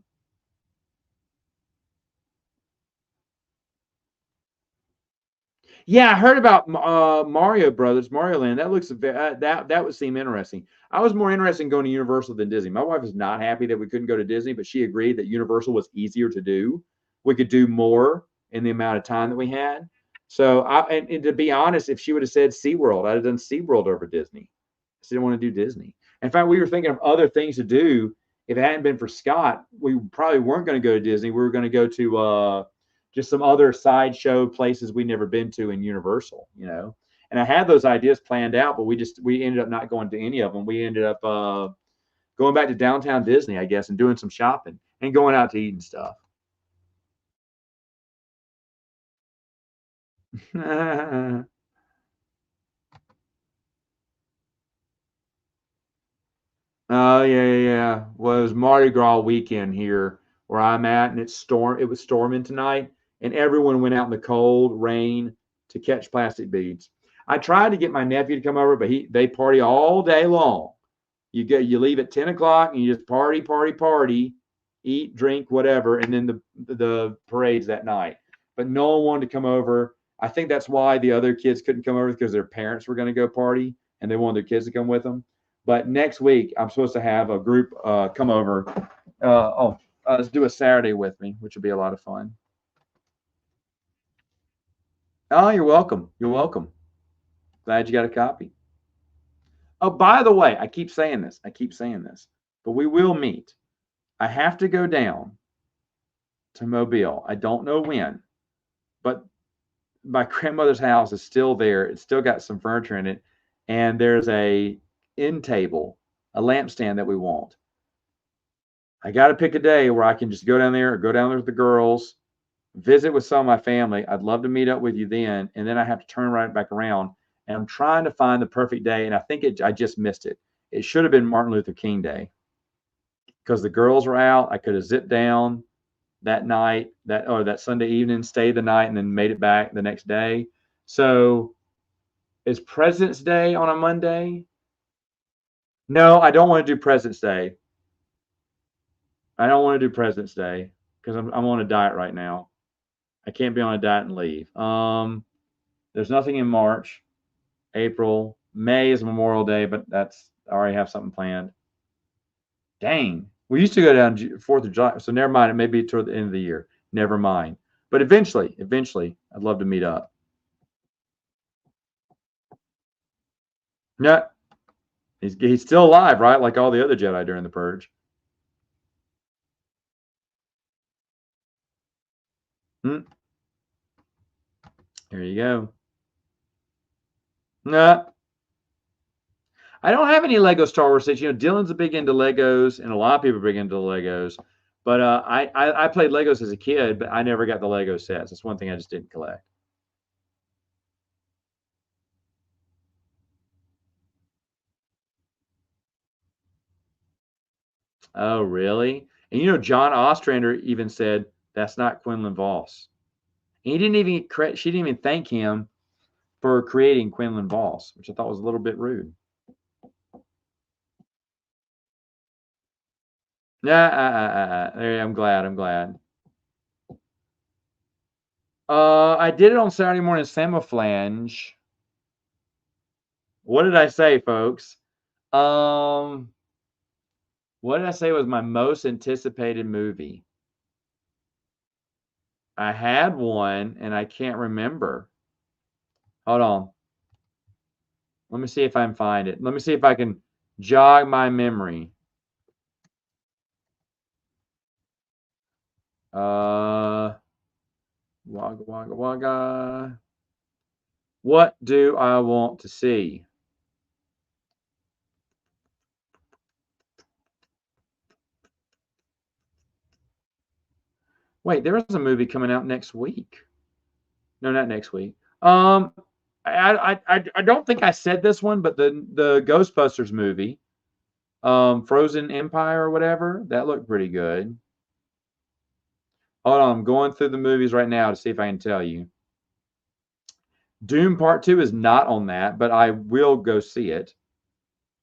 Yeah, I heard about Mario Brothers, Mario Land. That looks that would seem interesting. I was more interested in going to Universal than Disney. My wife is not happy that we couldn't go to Disney, but she agreed that Universal was easier to do. We could do more in the amount of time that we had. So and to be honest, if she would have said SeaWorld, I'd have done SeaWorld over Disney. I didn't want to do Disney. In fact, we were thinking of other things to do. If it hadn't been for Scott, we probably weren't going to go to Disney. We were going to go to just some other sideshow places we'd never been to in Universal, you know. And I had those ideas planned out, but we ended up not going to any of them. We ended up going back to downtown Disney, I guess, and doing some shopping and going out to eat and stuff. Oh yeah, yeah, yeah. Well, it was Mardi Gras weekend here where I'm at, and it was storming tonight, and everyone went out in the cold rain to catch plastic beads. I tried to get my nephew to come over, but they party all day long. You leave at 10 o'clock and you just party, party, party, eat, drink, whatever, and then the parades that night. But no one wanted to come over. I think that's why the other kids couldn't come over because their parents were going to go party and they wanted their kids to come with them. But next week I'm supposed to have a group come over. Let's do a Saturday with me, which will be a lot of fun. Oh, you're welcome. You're welcome. Glad you got a copy. Oh, by the way, I keep saying this, but we will meet. I have to go down to Mobile. I don't know when, but my grandmother's house is still there. It's still got some furniture in it, and there's a end table, a lampstand that we want. I got to pick a day where I can just go down there or go down there with the girls, visit with some of my family. I'd love to meet up with you then, and then I have to turn right back around. And I'm trying to find the perfect day, and I think I just missed it. It should have been Martin Luther King Day because the girls were out. I could have zipped down that night, that Sunday evening, stayed the night, and then made it back the next day. So, is President's Day on a Monday? No, I don't want to do President's Day. I don't want to do President's Day because I'm on a diet right now. I can't be on a diet and leave. There's nothing in March. April, May is Memorial Day, but I already have something planned. Dang, we used to go down 4th of July, so never mind. It may be toward the end of the year. Never mind. But eventually, I'd love to meet up. Yeah, he's still alive, right? Like all the other Jedi during the Purge. There you go. Nah, I don't have any Lego Star Wars sets. You know, Dylan's a big into Legos, and a lot of people are big into Legos. But I played Legos as a kid, but I never got the Lego sets. That's one thing I just didn't collect. Oh, really? And you know, John Ostrander even said that's not Quinlan Voss. And he didn't even she didn't even thank him for creating Quinlan Voss, which I thought was a little bit rude. Yeah, I'm glad. I did it on Saturday morning Samoflange. What did I say, folks? What did I say was my most anticipated movie? I had one and I can't remember. Hold on. Let me see if I can find it. Let me see if I can jog my memory. Wagga, wagga, wagga. What do I want to see? Wait, there is a movie coming out next week. No, not next week. I don't think I said this one, but the Ghostbusters movie, Frozen Empire or whatever, that looked pretty good. Hold on, I'm going through the movies right now to see if I can tell you. Doom Part 2 is not on that, but I will go see it.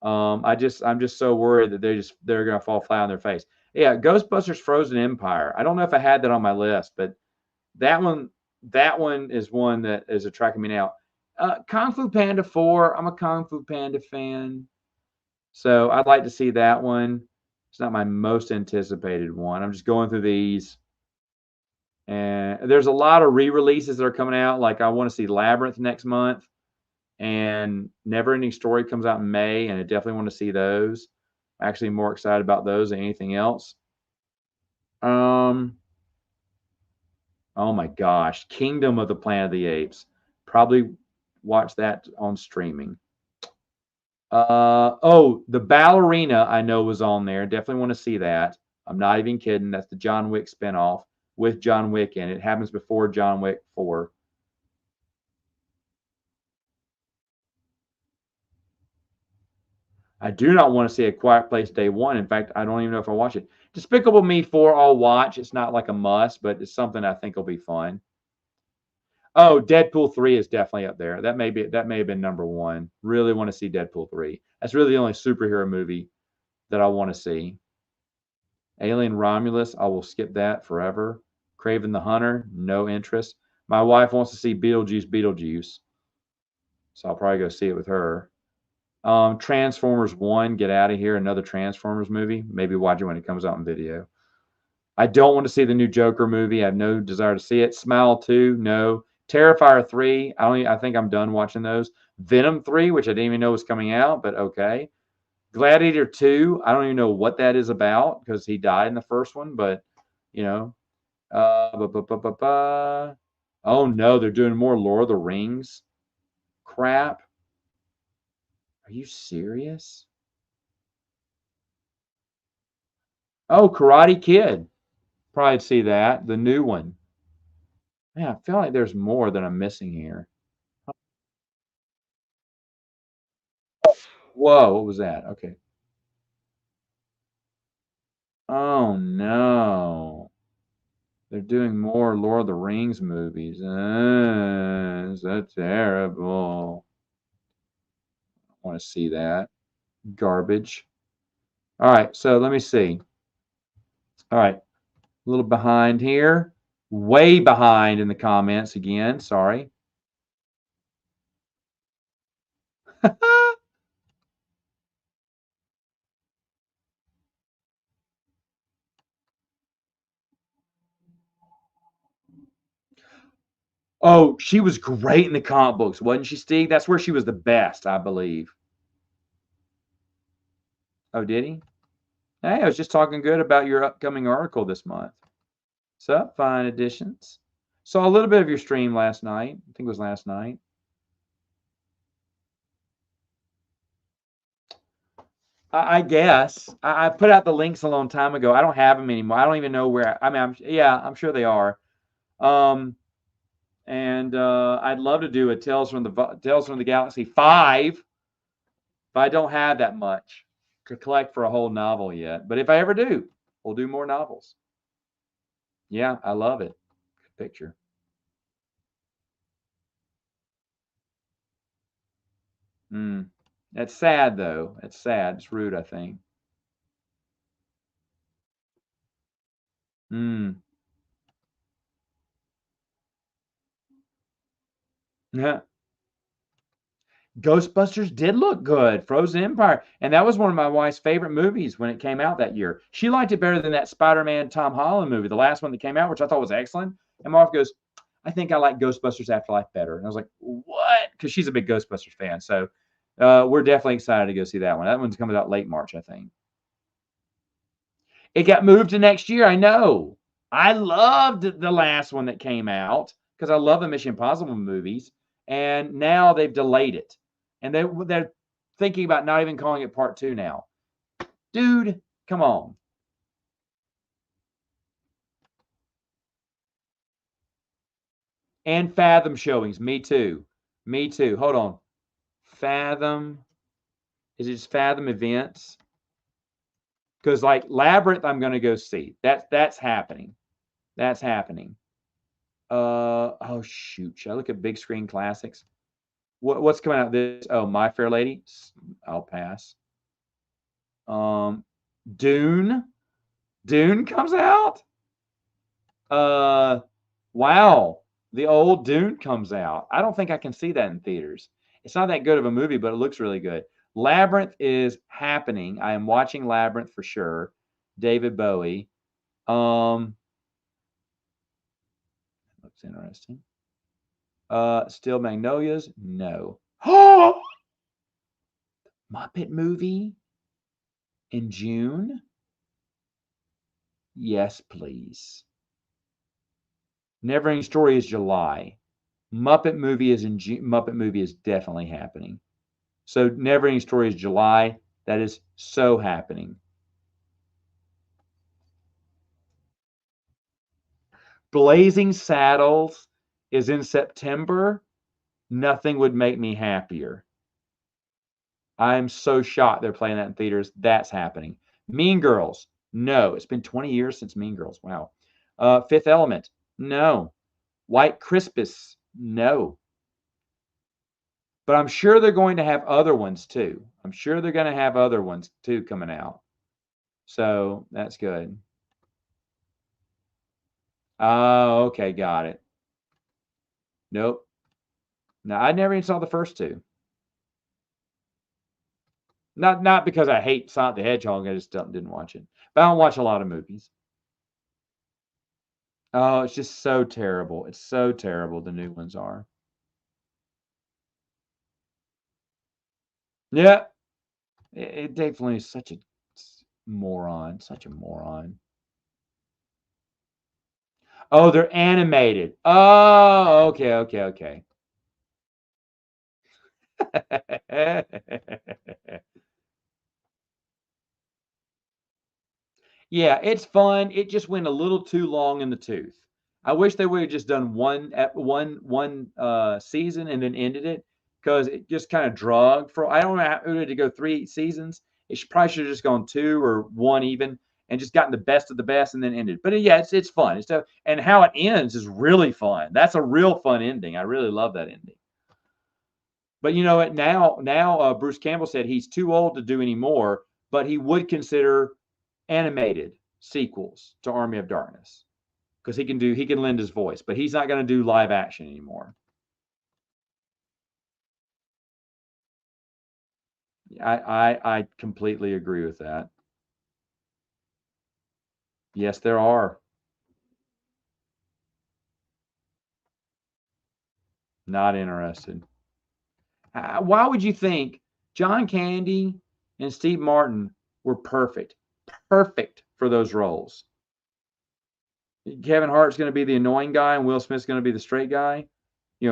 I'm just so worried that they're gonna fall flat on their face. Yeah, Ghostbusters Frozen Empire. I don't know if I had that on my list, but that one is one that is attracting me now. Kung Fu Panda 4. I'm a Kung Fu Panda fan, so I'd like to see that one. It's not my most anticipated one. I'm just going through these, and there's a lot of re-releases that are coming out. Like I want to see Labyrinth next month, and Never Ending Story comes out in May, and I definitely want to see those. Actually, more excited about those than anything else. Oh my gosh, Kingdom of the Planet of the Apes. Probably watch that on streaming. Oh, the Ballerina I know was on there. Definitely want to see that. I'm not even kidding. That's the John Wick spinoff with John Wick in it. It happens before John Wick 4. I do not want to see A Quiet Place Day One. In fact, I don't even know if I'll watch it. Despicable Me 4, I'll watch. It's not like a must, but it's something I think will be fun. Oh, Deadpool 3 is definitely up there. That may have been number one. Really want to see Deadpool 3. That's really the only superhero movie that I want to see. Alien Romulus, I will skip that forever. Craven the Hunter, no interest. My wife wants to see Beetlejuice. So I'll probably go see it with her. Transformers 1, get out of here. Another Transformers movie. Maybe watch it when it comes out in video. I don't want to see the new Joker movie. I have no desire to see it. Smile 2, no. Terrifier 3, I think I'm done watching those. Venom 3, which I didn't even know was coming out, but okay. Gladiator 2, I don't even know what that is about because he died in the first one, but you know. Oh no, they're doing more Lord of the Rings crap. Are you serious? Oh, Karate Kid. Probably see that. The new one. Man, I feel like there's more that I'm missing here. Whoa, what was that? Okay. Oh no. They're doing more Lord of the Rings movies. So terrible. I want to see that. Garbage. All right, so let me see. All right, a little behind here. Way behind in the comments again. Sorry. Oh, she was great in the comic books, wasn't she, Steve? That's where she was the best, I believe. Oh, did he? Hey, I was just talking good about your upcoming article this month. So, fine additions. Saw a little bit of your stream last night. I think it was last night. I guess I put out the links a long time ago. I don't have them anymore. I don't even know where. I mean, I'm sure they are. Um, and I'd love to do a Tales from the Galaxy 5, but I don't have that much to collect for a whole novel yet. But if I ever do, we'll do more novels. Yeah, I love it. Good picture. Mm. That's sad though. It's sad. It's rude, I think. Mm. Yeah. Ghostbusters did look good. Frozen Empire, and that was one of my wife's favorite movies when it came out that year. She liked it better than that Spider-Man Tom Holland movie, the last one that came out, which I thought was excellent. And my wife goes, "I think I like Ghostbusters Afterlife better." And I was like, "What?" Because she's a big Ghostbusters fan. So we're definitely excited to go see that one. That one's coming out late March, I think. It got moved to next year. I know. I loved the last one that came out because I love the Mission Impossible movies, and now they've delayed it, and they're thinking about not even calling it Part 2 now. Dude, come on. And Fathom showings. Me too. Me too. Hold on. Fathom. Is it just Fathom events? Because like Labyrinth, I'm going to go see. That's happening. That's happening. Oh shoot. Should I look at big screen classics? What's coming out this? Oh, My Fair Lady. I'll pass. Um, Dune. Dune comes out. Uh, wow. The old Dune comes out. I don't think I can see that in theaters. It's not that good of a movie, but it looks really good. Labyrinth is happening. I am watching Labyrinth for sure. David Bowie. Looks interesting. Still Magnolias? No. Oh, Muppet movie in June? Yes, please. Neverending Story is July. Muppet movie is in June. Muppet movie is definitely happening. So Neverending Story is July. That is so happening. Blazing Saddles is in September. Nothing would make me happier. I'm so shocked they're playing that in theaters. That's happening. Mean Girls. No. It's been 20 years since Mean Girls. Wow. Fifth Element. No. White Christmas. No. But I'm sure they're going to have other ones too. I'm sure they're going to have other ones too coming out. So that's good. Oh, okay. Got it. Nope. No, I never even saw the first two. Not because I hate Sonic the Hedgehog. I just didn't watch it. But I don't watch a lot of movies. Oh, it's just so terrible. It's so terrible. The new ones are. Yeah, it definitely is such a moron. Such a moron. Oh, they're animated. Oh, okay, okay, okay. Yeah, it's fun. It just went a little too long in the tooth. I wish they would have just done one season and then ended it because it just kind of drug for. I don't know how to go 3 seasons. Probably should have just gone 2 or 1 even and just gotten the best of the best and then ended. But yeah, it's fun. And how it ends is really fun. That's a real fun ending. I really love that ending. But you know what? Now Bruce Campbell said he's too old to do any more, but he would consider animated sequels to Army of Darkness because he can lend his voice, but he's not going to do live action anymore. I completely agree with that. Yes, there are. Not interested. Why would you think John Candy and Steve Martin were perfect? Perfect for those roles. Kevin Hart's going to be the annoying guy and Will Smith's going to be the straight guy,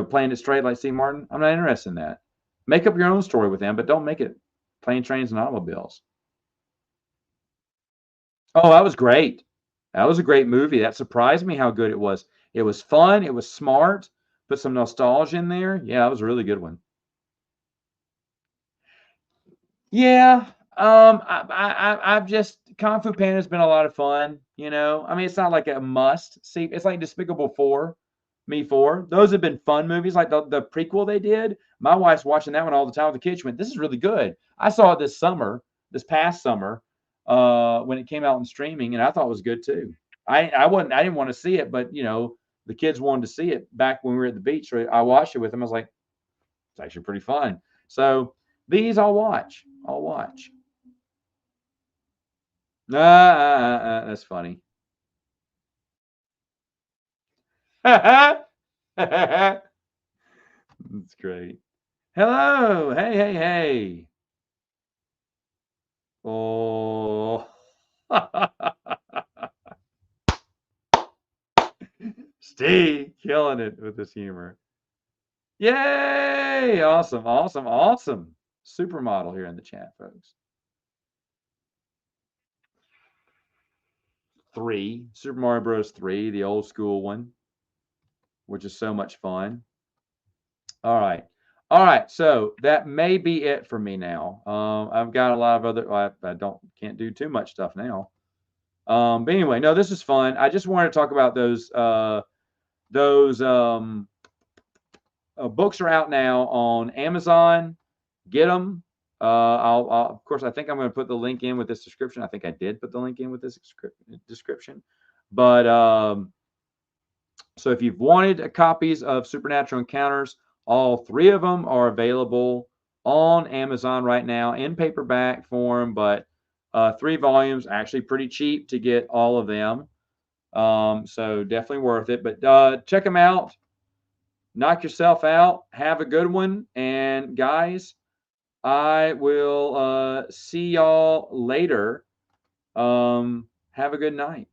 playing it straight like Steve Martin. I'm not interested in that. Make up your own story with them, but don't make it Plane, Trains, and Automobiles. Oh, that was great. That was a great movie. That surprised me how good it was. It was fun. It was smart. Put some nostalgia in there. Yeah, that was a really good one. Yeah. I've just Kung Fu Panda's been a lot of fun. I mean, it's not like a must see. It's like Despicable Four, Me Four. Those have been fun movies. Like the prequel they did. My wife's watching that one all the time with the kids. She went, "This is really good." I saw it this past summer, when it came out in streaming, and I thought it was good too. I didn't want to see it, but the kids wanted to see it back when we were at the beach. So I watched it with them. I was like, it's actually pretty fun. So these I'll watch. I'll watch. That's funny. That's great. Hello. Hey, hey, hey. Oh. Steve killing it with this humor. Yay! Awesome, awesome, awesome. Supermodel here in the chat, folks. 3, Super Mario Bros. 3, the old school one, which is so much fun. All right. All right. So that may be it for me now. I've got a lot of other, I can't do too much stuff now. But anyway, no, this is fun. I just wanted to talk about those books are out now on Amazon. Get them. I'll of course, I think I'm going to put the link in with this description. I think I did put the link in with this description. But so if you've wanted copies of Supernatural Encounters, all 3 of them are available on Amazon right now in paperback form, but 3 volumes, actually pretty cheap to get all of them. So definitely worth it. But check them out. knock yourself out. Have a good one. And guys, I will see y'all later. Have a good night.